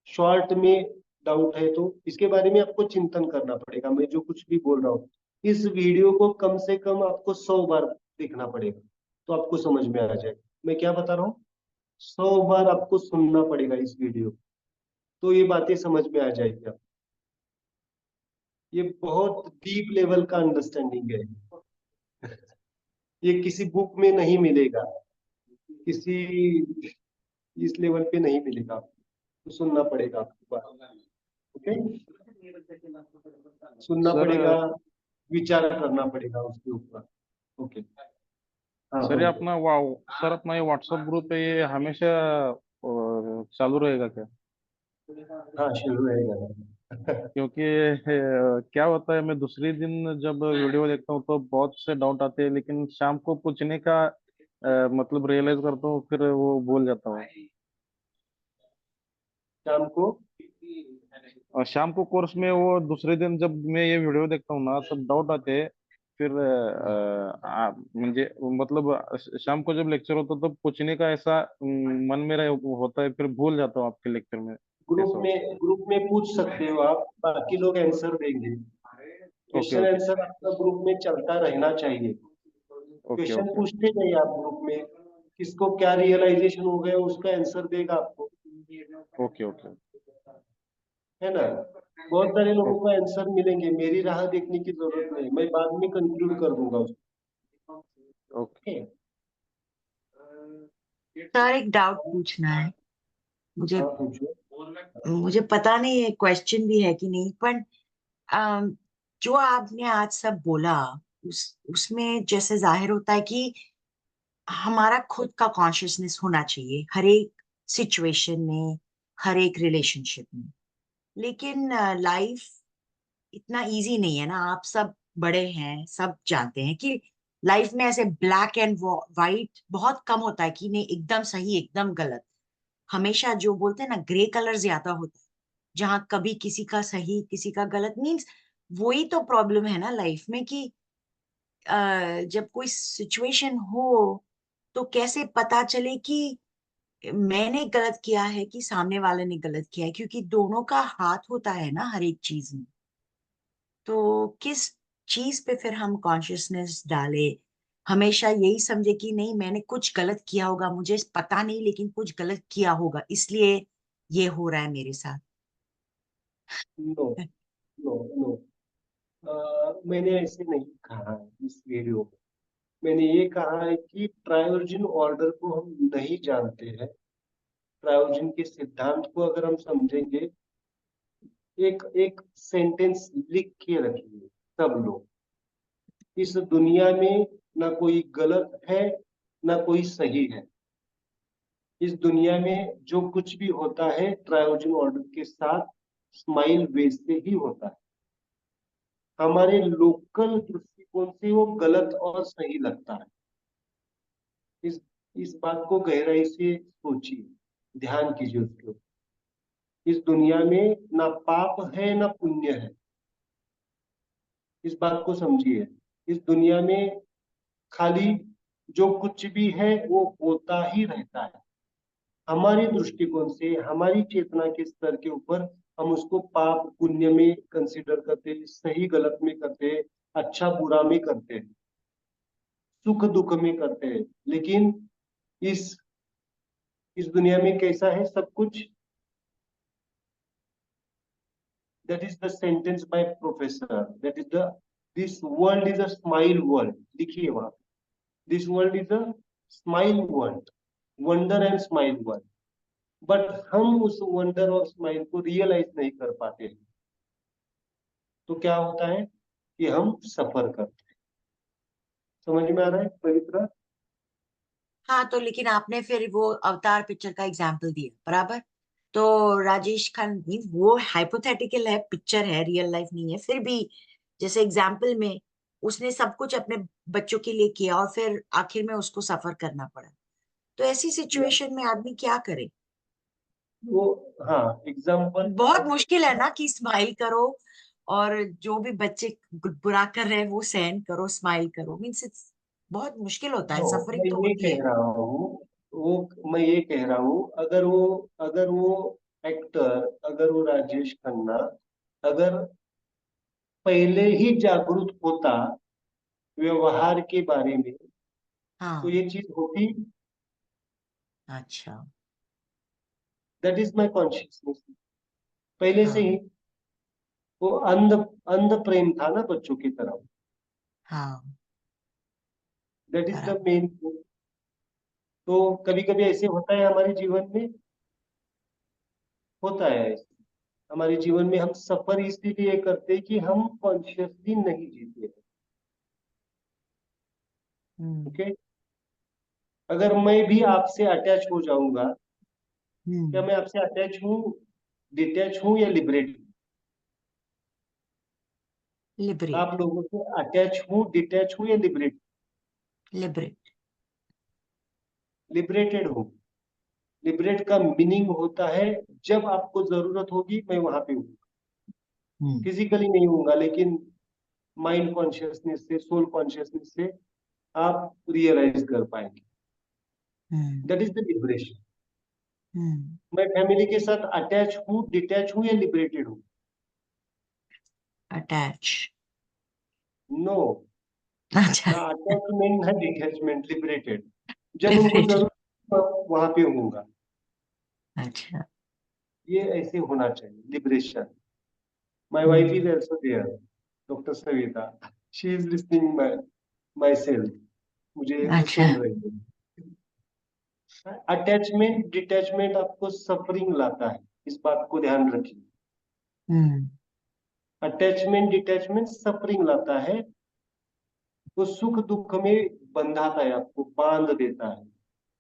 शॉर्ट में डाउट है तो इसके बारे में आपको चिंतन करना पड़ेगा। मैं जो कुछ भी बोल रहा हूँ, इस वीडियो को कम से कम आपको 100 बार देखना पड़ेगा, तो आपको समझ में आ जाएगा मैं क्या बता रहा हूँ। 100 बार आपको सुनना पड़ेगा इस वीडियो, तो ये बातें समझ में आ जाएगी आपको। ये बहुत डीप लेवल का अंडरस्टैंडिंग है, ये किसी बुक में नहीं मिलेगा, किसी इस लेवल पे नहीं मिलेगा आपको, तो सुनना पड़ेगा आपको बात। ओके, सुनना सर पड़ेगा, विचार करना पड़ेगा उसके ऊपर। ओके, हाँ सर ये बोलिए। अपना वाओ सर अपना ये व्हाट्सएप ग्रुप है, ये हमेशा चालू रहेगा क्या? हाँ शुरू रहेगा। क्योंकि क्या होता है, मैं दूसरी दिन जब वीडियो देखता हूँ तो बहुत से डाउट आते हैं, लेकिन शाम को पूछने का मतलब रियलाइज करता हूँ, फिर वो भूल जाता हूँ। शाम को और शाम को कोर्स में वो दूसरे दिन जब मैं ये वीडियो देखता हूँ ना, तब डाउट आते हैं। फिर मुझे मतलब शाम को जब लेक्चर होता है तब पूछने का ऐसा मन में होता है, फिर भूल जाता हूँ आपके लेक्चर में ऐसा होता ग्रुप में पूछ सकते हो आप, बाकी लोग आंसर देंगे। है। ओके क्वेश्चन ओके आंसर आपका ग्रुप में चलता रहना चाहिए। ओके क्वेश्चन ओके पूछते जाइए आप ग्रुप में, किसको क्या रियलाइजेशन हो गया उसका आंसर देगा आपको, ओके ओके है ना। बहुत सारे लोगों ओके को आंसर मिलेंगे, मेरी राह देखने की जरूरत नहीं, मैं बाद में कंक्लूड कर दूंगा उसको। ओके। ओके, सर एक डाउट पूछना है मुझे। हाँ पूछो। मुझे पता नहीं है क्वेश्चन भी है कि नहीं, पर अम, जो आपने आज सब बोला उसमें जैसे जाहिर होता है कि हमारा खुद का कॉन्शियसनेस होना चाहिए हर एक सिचुएशन में, हर एक रिलेशनशिप में। लेकिन लाइफ इतना इजी नहीं है ना। आप सब बड़े हैं, सब जानते हैं कि लाइफ में ऐसे ब्लैक एंड वाइट बहुत कम होता है कि नहीं एकदम सही एकदम गलत। हमेशा जो बोलते हैं ना ग्रे कलर ज्यादा होता है, जहां कभी किसी का सही किसी का गलत मीन्स। वही तो प्रॉब्लम है ना लाइफ में कि जब कोई सिचुएशन हो तो कैसे पता चले कि मैंने गलत किया है कि सामने वाले ने गलत किया है, क्योंकि दोनों का हाथ होता है ना हर एक चीज में। तो किस चीज पे फिर हम कॉन्शियसनेस डाले? हमेशा यही समझे कि नहीं मैंने कुछ गलत किया होगा, मुझे पता नहीं लेकिन कुछ गलत किया होगा इसलिए ये हो रहा है मेरे साथ। नो नो नो, मैंने ऐसे नहीं कहा है इस वीडियो में। मैंने ये कहा है कि ट्रायोजन ऑर्डर को हम नहीं जानते हैं। ट्रायोजन के सिद्धांत को अगर हम समझेंगे, एक एक सेंटेंस लिख के रखिए सब लोग, इस दुनिया में ना कोई गलत है ना कोई सही है। इस दुनिया में जो कुछ भी होता है ट्रायोजन ऑर्डर के साथ स्माइल बेस से ही होता है। हमारे लोकल दृष्टिकोण से वो गलत और सही लगता है। इस इस बात को गहराई से सोचिए, ध्यान कीजिए उसके ऊपर। इस दुनिया में ना पाप है ना पुण्य है, इस बात को समझिए। इस दुनिया में खाली जो कुछ भी है वो होता ही रहता है। हमारे दृष्टिकोण से, हमारी चेतना के स्तर के ऊपर हम उसको पाप पुण्य में कंसीडर करते हैं, सही गलत में करते हैं, अच्छा बुरा में करते हैं, सुख दुख में करते हैं। लेकिन इस इस दुनिया में कैसा है सब कुछ? That is the sentence by professor, that is the this world is a smile world. लिखिए वहां, this world is a smile world, wonder and smile world. But हम उस वंडर और स्माइल को रियलाइज नहीं कर पाते हैं। तो क्या होता है कि हम सफर करते हैं। समझ में आ रहा है पवित्र? हाँ तो लेकिन आपने फिर वो अवतार पिक्चर का एग्जाम्पल दिया बराबर। तो राजेश खान मीन्स वो हाइपोथेटिकल है, पिक्चर है, रियल लाइफ नहीं है, फिर भी जैसे एग्जाम्पल में उसने सब कुछ अपने बच्चों के लिए किया और फिर आखिर में उसको सफर करना पड़ा। तो ऐसी सिचुएशन में आदमी क्या करे? वो, हाँ एग्जाम्पल। बहुत मुश्किल है ना कि स्माइल करो और जो भी बच्चे बुरा कर रहे हैं वो सहन करो, स्माइल करो। मीन्स इट्स बहुत मुश्किल होता है, नो, सफरिंग मैं तो ये होती है। कह रहा हूँ, मैं ये कह रहा हूँ, अगर वो एक्टर, अगर वो राजेश खन्ना अगर पहले ही जागरूक होता व्यवहार के बारे में, तो हाँ, ये चीज होती, अच्छा, दैट इज माय कॉन्शियसनेस। पहले से हाँ, ही वो अंध अंध प्रेम था ना बच्चों की तरह। हाँ, दैट इज द बराबर, मेन। तो कभी कभी ऐसे होता है हमारे जीवन में, होता है ऐसे हमारे जीवन में, हम सफर इसलिए करते हैं कि हम कॉन्शियसली नहीं जीते हैं। ओके, अगर मैं भी आपसे अटैच हो जाऊंगा, क्या मैं आपसे अटैच हूँ, डिटैच हूँ या लिबरेट हूँ? लिबरेट, आप लोगों से अटैच हूँ, डिटैच हूँ या लिबरेट? लिबरेट, लिबरेटेड हूँ। लिबरेट का मीनिंग होता है जब आपको जरूरत होगी मैं वहां पे हूँ। फिजिकली नहीं हूँगा, लेकिन माइंड कॉन्शियसनेस से, सोल कॉन्शियसनेस से आप रियलाइज कर पाएंगे। That is the liberation. मैं फैमिली के साथ अटैच हूँ, डिटैच हूँ या लिबरेटेड हूँ? अटैच, नो, अच्छा, ना अटैचमेंट ना डिटैचमेंट, लिबरेटेड। जब उनको लिबरेट, जरूरत वहां पे होऊंगा। अच्छा, ये ऐसे होना चाहिए, liberation. My wife is also there, doctor Savita, she is listening myself, मुझे वो अच्छा, सुन रही है। अटैचमेंट डिटैचमेंट आपको सफरिंग लाता है, इस बात को ध्यान रखिए। अटैचमेंट डिटैचमेंट सफरिंग लाता है, वो सुख दुख में बंधाता है, आपको बांध देता है।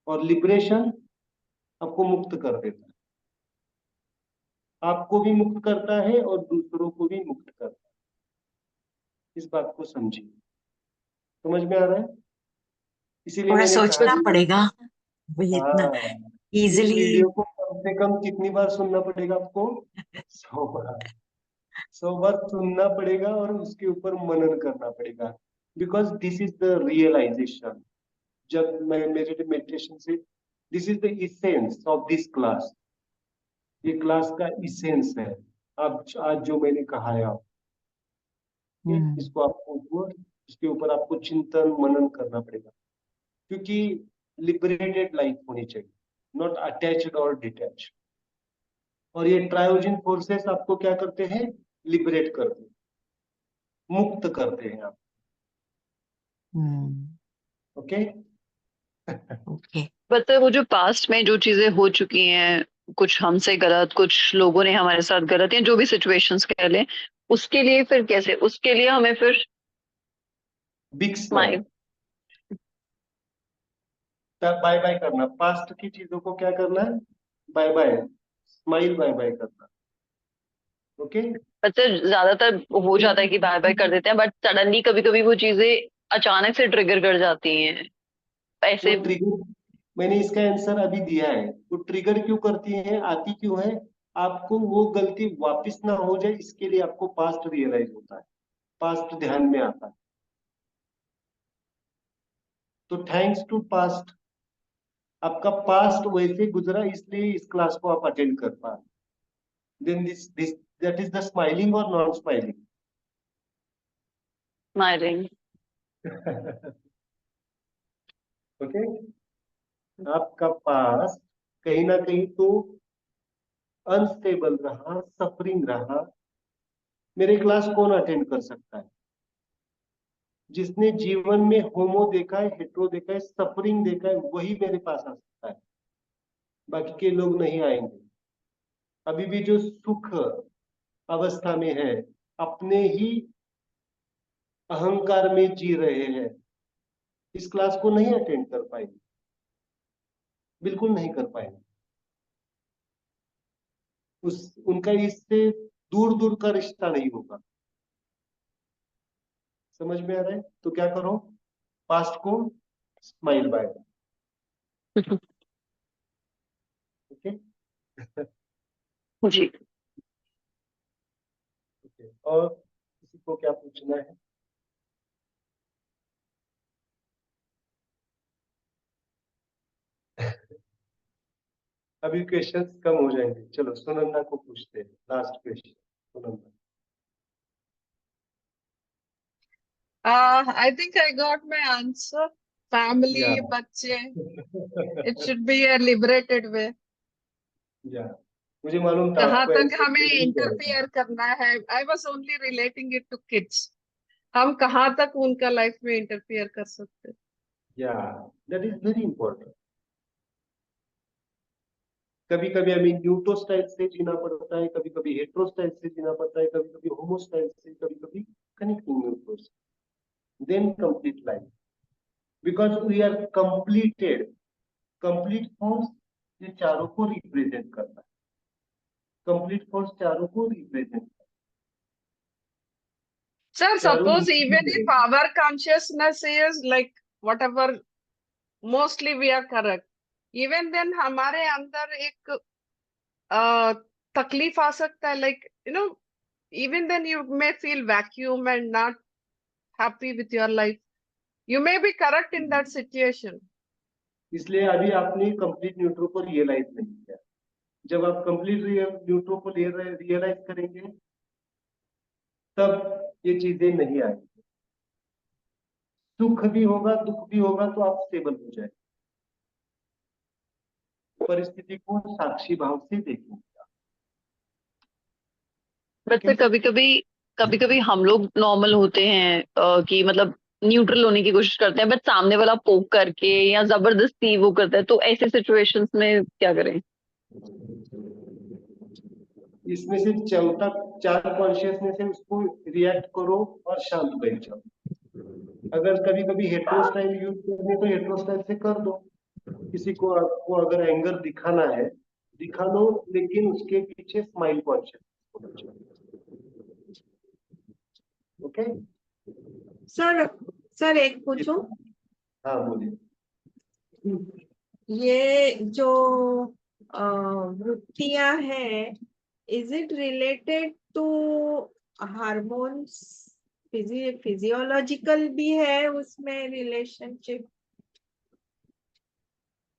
और लिबरेशन आपको मुक्त कर देता है, आपको भी मुक्त करता है और दूसरों को भी मुक्त करता है। इस बात को समझिए। समझ में आ रहा है? इसीलिए थोड़ा मैंने कहा सोचना कि पड़ेगा, वही इतना हाँ, इस इजीली, वीडियो को कम से कम कितनी बार सुनना पड़ेगा आपको? 100 बार। 100 बार सुनना पड़ेगा और उसके ऊपर मनन करना पड़ेगा। Because this is the realisation. जब मैं मेरे मेडिटेशन से, this is the essence of this class. ये क्लास का इसेंस है। अब आज जो मैंने कहा है आप, इसको आपको, इसके ऊपर आपको चिंतन मनन करना पड़ेगा। क्योंकि लिबरेटेड लाइफ होनी चाहिए, नॉट अटैच्ड और डिटैच। और ये ट्रायोजन फोर्सेस आपको क्या करते हैं? लिबरेट करते हैं, मुक्त करते हैं आप। ओके। ओके, मतलब वो जो पास्ट में जो चीजें हो चुकी हैं, कुछ हमसे गलत, कुछ लोगों ने हमारे साथ गलत, या जो भी सिचुएशंस कह लें, उसके लिए फिर कैसे, उसके लिए हमें फिर big smile, smile. Bye bye करना, पास्ट की चीजों को क्या करना है? Bye bye, smile bye bye करना। ओके। मतलब ज्यादातर हो जाता है कि बाय बाय कर देते हैं, बट सडनली कभी कभी वो चीजें अचानक से ट्रिगर कर जाती हैं वो ऐसे। ट्रिगर, मैंने इसका आंसर अभी दिया है। वो ट्रिगर क्यों करती है, आती क्यों है? आपको वो गलती वापस ना हो जाए, इसके लिए आपको पास्ट रियलाइज होता है, पास्ट ध्यान में आता है। तो थैंक्स टू पास्ट, आपका पास्ट वैसे गुजरा, इसलिए इस क्लास को आप अटेंड कर पा रहे। Then this that is the smiling और नॉन स्माइलिंग। स्माइलिंग। ओके। आपका पास्ट कहीं ना कहीं तो अनस्टेबल रहा, सफरिंग रहा। मेरे क्लास कौन अटेंड कर सकता है? जिसने जीवन में होमो देखा है, हेट्रो देखा है, सफरिंग देखा है, वही मेरे पास आ सकता है। बाकी के लोग नहीं आएंगे। अभी भी जो सुख अवस्था में है, अपने ही अहंकार में जी रहे हैं, इस क्लास को नहीं अटेंड कर पाएंगे, बिल्कुल नहीं कर पाएंगे। उनका इससे दूर दूर का रिश्ता नहीं होगा। समझ में आ रहा है? तो क्या करो, पास्ट को स्माइल बाय। ओके। जी। और किसी को क्या पूछना है? अभी क्वेश्चंस कम हो जाएंगे। चलो सुनंदा को पूछते हैं, last question. Sunanda. I think I got my answer. Family, Yeah. बच्चे, it should be a liberated way. Yeah. मुझे मालूम था कहाँ आपको तक ऐसे हमें नहीं करेगा। इंटरफियर करना है, I was only relating it to kids. हम कहाँ तक उनका लाइफ में इंटरफियर कर सकते हैं। Yeah, that is very important. कभी कभी हमें न्यूट्रो स्टाइल से जीना पड़ता है, कभी कभी हेट्रो स्टाइल से जीना पड़ता है, कभी कभी होमो स्टाइल से, कभी कभी कनेक्टिंग न्यूट्रो से, then complete life, because we are completed. Complete force ये चारों को रिप्रेजेंट करता है, कंप्लीट फोर्स चारों को रिप्रेजेंट Sir, चारों suppose मिलके even if our consciousness is like whatever, mostly we are correct, even then हमारे अंदर एक तकलीफ आ सकता है, like you know, even then you may feel vacuum and not happy with your life. You may be correct in that situation. इसलिए अभी आपने complete न्यूट्रो को रियलाइज नहीं किया। जब आप कंप्लीट न्यूट्रो को रियलाइज करेंगे तब ये चीजें नहीं आएंगी। सुख भी होगा, दुख भी होगा, तो आप स्टेबल हो जाए। परिस्थिति को साक्षी भाव से देखेंगे। वैसे कभी कभी हम लोग नॉर्मल होते हैं कि मतलब न्यूट्रल होने की कोशिश करते हैं, बट सामने वाला पोक करके या जबरदस्ती वो करता है, तो ऐसे सिचुएशंस में क्या करें? इसमें से चलता चार कॉन्शियसनेस है, उसको रिएक्ट करो और शांत बैठ जाओ। अगर कभी कभी हेट्रो स्टाइल यूज करने तो हेट्रो स्टाइल से कर दो। किसी को आपको अगर एंगर दिखाना है दिखा लो, लेकिन उसके पीछे स्माइल कॉन्शियस होना चाहिए। ओके सर एक पूछूं? हाँ बोलिए। ये जो वृत्तियां हैं, is it related to hormones? Physiological भी है उसमें रिलेशनशिप?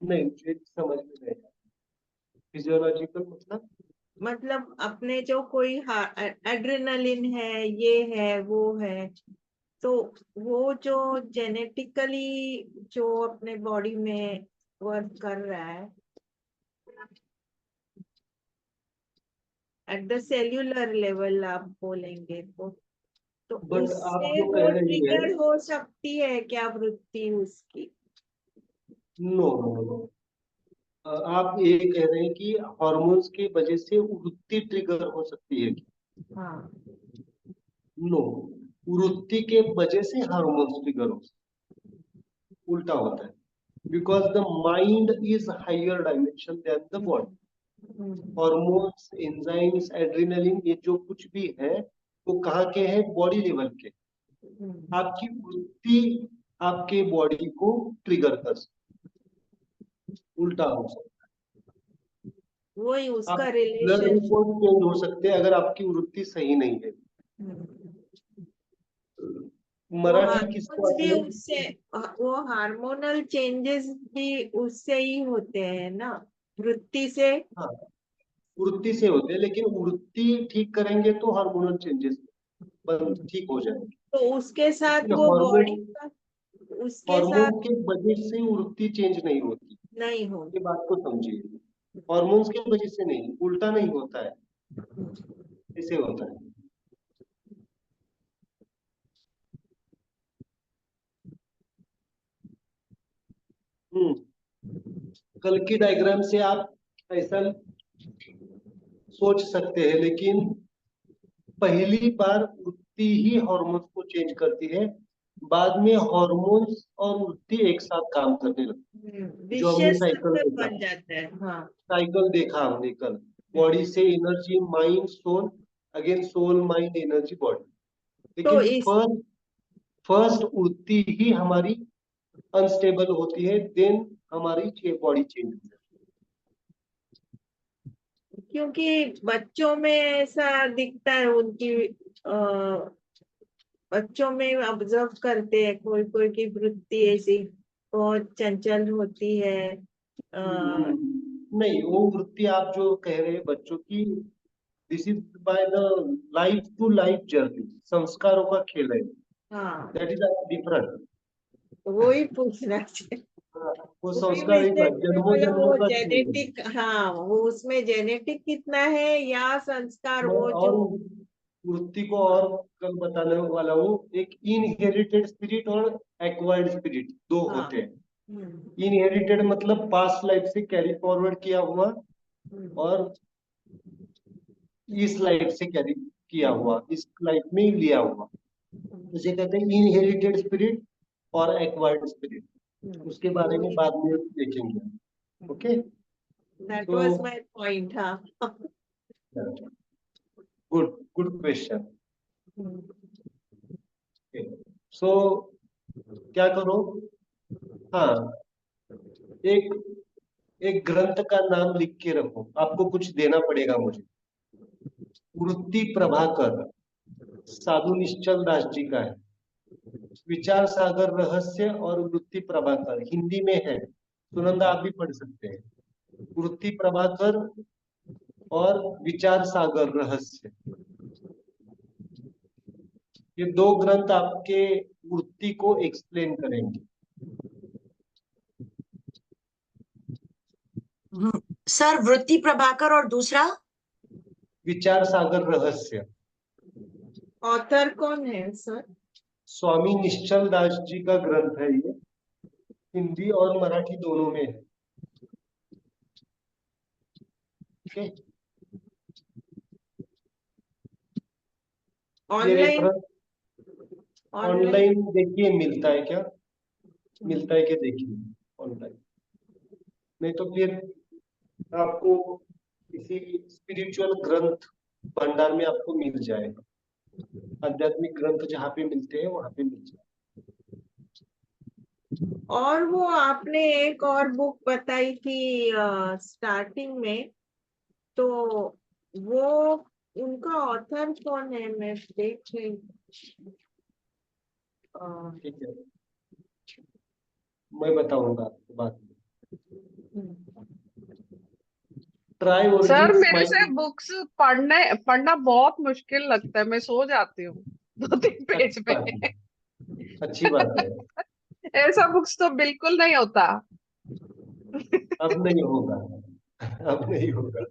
नहीं, मुझे समझ में नहीं आया। फिजियोलॉजिकल मतलब अपने जो कोई एड्रेनलिन है, ये है, वो है, तो वो जो जेनेटिकली जो अपने बॉडी में वर्क कर रहा है एट द सेल्यूलर लेवल, आप बोलेंगे तो बट आप उससे जो वो कह रही है, ट्रिगर हो सकती है क्या वृत्ति उसकी? नो नो नो, आप ये कह रहे हैं कि हार्मोन्स की वजह से वृत्ति ट्रिगर हो सकती है। हाँ, नो, वृत्ति के वजह से हार्मोन्स ट्रिगर हो सकते हैं। उल्टा होता है, because the mind is higher dimension than the body. Hormones, enzymes, adrenaline, ये जो कुछ भी है वो कहाँ के हैं? बॉडी लेवल के। आपकी वृत्ति आपके बॉडी को ट्रिगर कर सकती है, उल्टा हो सकता है। वही उसका आप ब्लड रिलेशन। रिपोर्ट चेंज हो सकते हैं अगर आपकी वृत्ति सही नहीं है। मराठी किसको आती भी है? उससे, वो हार्मोनल चेंजेस भी उससे ही होते हैं ना, वृत्ति से? हाँ, वृत्ति से होते हैं, लेकिन वृत्ति ठीक करेंगे तो हार्मोनल चेंजेस ठीक हो जाएंगे। तो उसके साथ लेकिन वो बॉडी का, उसके साथ हार्मोन के वजह से वृत्ति चेंज नहीं होती। नहीं हो। ये बात को समझिए, हार्मोन्स की वजह से नहीं, उल्टा नहीं होता है, ऐसे होता है। कल की डायग्राम से आप ऐसा सोच सकते हैं, लेकिन पहली बार वृत्ति ही हार्मोन्स को चेंज करती है, बाद में हार्मोन्स और वृत्ति एक साथ काम करने लगती है। जो हमने विशेष साइकिल सर्कल देखा, बन जाता है। हाँ, साइकिल देखा हमने कल, बॉडी से energy, mind, soul, again soul, mind, energy, body. तो लेकिन इस फर्स्ट वृत्ति ही हमारी अनस्टेबल होती है, देन हमारी बॉडी चेंज होती है। क्योंकि बच्चों में ऐसा दिखता है, उनकी बच्चों में ऑब्जर्व करते हैं कोई कोई की वृत्ति ऐसी बहुत चंचल होती है। नहीं, वो वृत्ति आप जो कह रहे हैं बच्चों की, this is by the life to life journey, संस्कारों का खेल है। हाँ, दैट इज डिफरेंट। वो ही पूछना चाहिए। वो वो भी संस्कार ही था, मैंने जन्मों बोला जन्मों वो का खेल है। जेनेटिक, हाँ वो उसमें जेनेटिक कितना है या संस्कार, मैं वो और जो वृत्ति को और कल बताने वाला हूँ। एक इनहेरिटेड स्पिरिट और एक्वायर्ड स्पिरिट दो हाँ। होते हैं। हम्म, इनहेरिटेड मतलब पास्ट लाइफ से कैरी फॉरवर्ड किया हुआ, हम्म, और इस लाइफ से कैरी किया हुआ, इस लाइफ में ही लिया हुआ, उसे कहते हैं इनहेरिटेड स्पिरिट और एक्वायर्ड स्पिरिट। उसके बारे में बाद में देखेंगे। ओके, दैट तो वाज माय पॉइंट। हाँ। Good good question. Hmm, so क्या करो, हाँ, एक एक ग्रंथ का नाम लिख के रखो, आपको कुछ देना पड़ेगा मुझे। वृत्ति प्रभाकर, साधु निश्चल दास जी का है। विचार सागर रहस्य और वृत्ति प्रभाकर हिंदी में है, सुनंदा आप भी पढ़ सकते हैं। वृत्ति प्रभाकर और विचार सागर रहस्य, ये दो ग्रंथ आपके वृत्ति को एक्सप्लेन करेंगे। सर वृत्ति प्रभाकर और दूसरा विचार सागर रहस्य, ऑथर कौन है सर? स्वामी निश्चल दास जी का ग्रंथ है ये, हिंदी और मराठी दोनों में है। ओके, ये ऑनलाइन? Reference online? ऑनलाइन देखिए मिलता है क्या, मिलता है क्या देखिए ऑनलाइन, नहीं तो फिर आपको किसी स्पिरिचुअल ग्रंथ भंडार में आपको मिल जाएगा। आध्यात्मिक ग्रंथ जहाँ पे मिलते हैं वहां पे मिल जाएगा। और वो आपने एक और बुक बताई थी स्टार्टिंग में, तो वो उनका ऑथर कौन है? मैं देख रही हूँ। ठीक है, मैं बताऊंगा आपको बाद में। ट्राई सर ओरिजिन मेरे से स्माइल। बुक्स पढ़ना बहुत मुश्किल लगता है, मैं सो जाती हूँ 2-3 पेज अच्छी में। बात है, अच्छी बात है। ऐसा बुक्स तो बिल्कुल नहीं होता। अब नहीं होगा, अब नहीं होगा,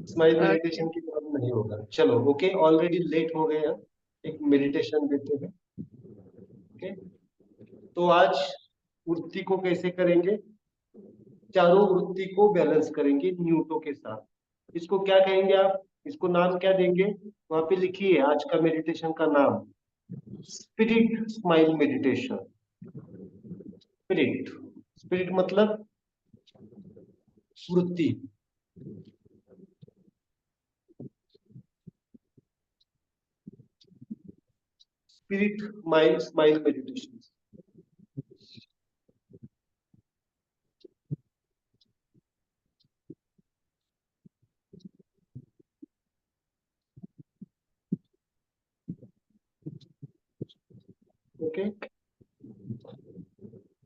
स्माइल ओके मेडिटेशन की तरफ नहीं होगा। चलो ओके, ऑलरेडी लेट हो गए हैं, एक मेडिटेशन देते हैं। ओके, तो आज वृत्ति को कैसे करेंगे, चारों वृत्ति को बैलेंस करेंगे न्यूटो के साथ। इसको क्या कहेंगे आप, इसको नाम क्या देंगे, वहां पे लिखिए आज का मेडिटेशन का नाम, spirit smile meditation. Spirit, spirit मतलब वृत्ति, spirit mind smile meditation. Okay,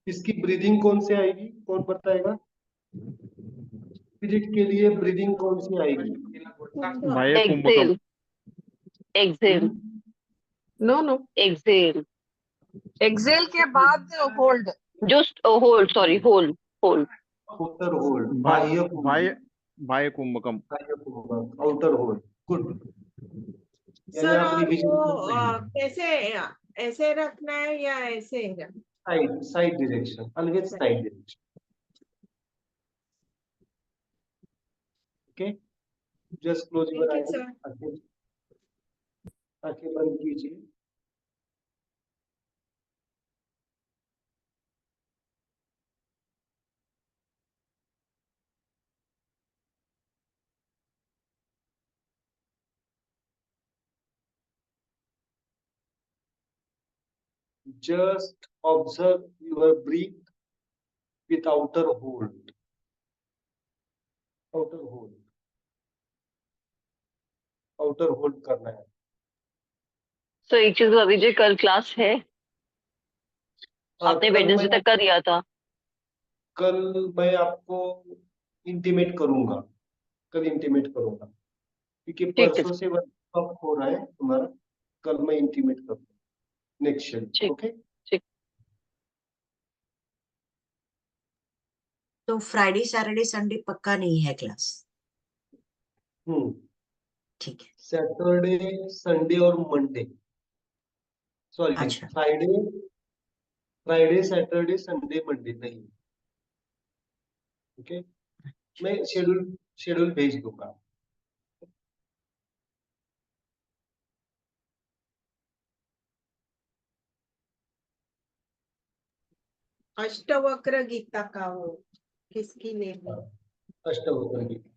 इसकी ब्रीदिंग कौन से आएगी, कौन बताएगा, स्पिरिट के लिए ब्रीदिंग कौन सी आएगी। बाह्य कुंभकम। Exhale, exhale, no no, exhale, exhale के बाद hold. Just hold, sorry, hold, hold. Outer hold, बाह्य बाह्य बाह्य कुंभक, बाह्य कुंभकम। बाह्य कुंभक, आउटर होल्ड। गुड, यानी सर आप और रिवीजन वो कर रहे हैं। कैसे, ऐसे रखना है या ऐसे रखना साइड साइड डायरेक्शन, ऑलवेज है? Side direction. Okay, just close thank your you eyes, sir. आंखें आंखें बंद कीजिए। Just observe your breath with outer hold, outer hold, outer hold करना है। सो एक चीज अभी जो कल क्लास है, आपने कल वेडनेसडे तक कर दिया था। कल मैं आपको इंटीमेट करूंगा, कल इंटीमेट करूंगा, क्योंकि ठीक है, परसों से वर्कशॉप हो रहा है हमारा, कल मैं इंटीमेट करूंगा नेक्स्ट शेड्यूल। ठीक, ओके, ठीक। तो फ्राइडे सैटरडे संडे पक्का नहीं है क्लास? ठीक है। सैटरडे, संडे और मंडे, सॉरी अच्छा। Friday, Friday Saturday Sunday Monday नहीं। ओके, मैं शेड्यूल शेड्यूल भेज दूंगा। अष्टवक्र गीता का वो किसकी लेनी? Ashtavakra Gita.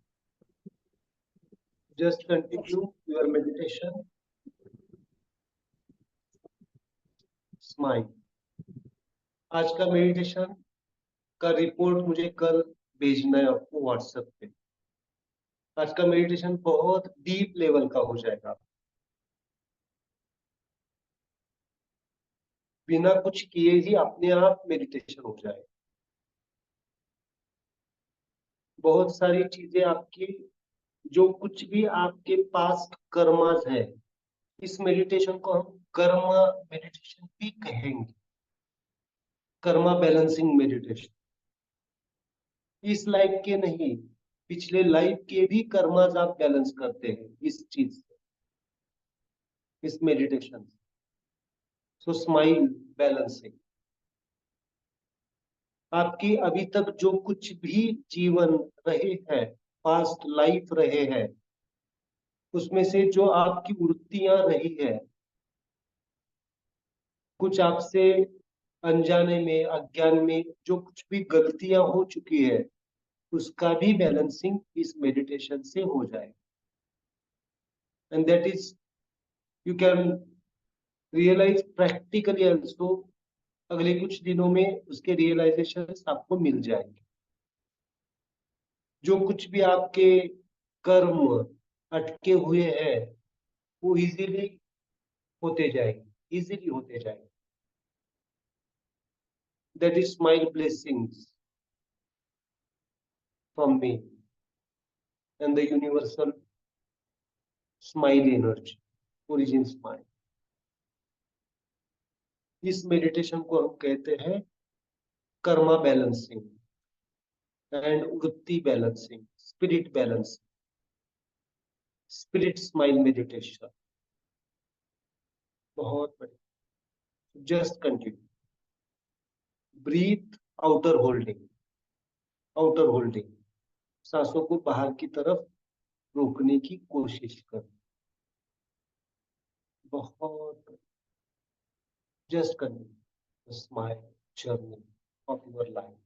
Just continue your meditation, smile. आज का मेडिटेशन का रिपोर्ट मुझे कल भेजना है आपको व्हाट्सएप पे। आज का मेडिटेशन बहुत डीप लेवल का हो जाएगा, बिना कुछ किए ही अपने आप मेडिटेशन हो जाए। बहुत सारी चीजें आपकी, जो कुछ भी आपके पास कर्मास है, इस मेडिटेशन को हम कर्मा मेडिटेशन भी कहेंगे, कर्मा बैलेंसिंग मेडिटेशन। इस लाइफ के नहीं, पिछले लाइफ के भी कर्मास आप बैलेंस करते हैं इस चीज से, इस मेडिटेशन से। सो स्माइल बैलेंसिंग। आपकी अभी तक जो कुछ भी जीवन रहे हैं, पास्ट लाइफ रहे हैं, उसमें से जो आपकी वृत्तियां रही है, कुछ आपसे अनजाने में, अज्ञान में जो कुछ भी गलतियां हो चुकी है, उसका भी बैलेंसिंग इस मेडिटेशन से हो जाए। And that is, you can realise practically also. अगले कुछ दिनों में उसके रियलाइजेशन आपको मिल जाएंगे। जो कुछ भी आपके कर्म अटके हुए हैं, वो इजीली होते जाएंगे, इजीली होते जाएंगे। That is smile blessings from me and the universal smile energy, origin smile. इस मेडिटेशन को हम कहते हैं karma balancing and vritti balancing, spirit balancing, spirit smile meditation. बहुत बढ़िया। Just continue. Breathe, outer holding, outer holding. सांसों को बाहर की तरफ रोकने की कोशिश कर। बहुत just continue smile journey of your life.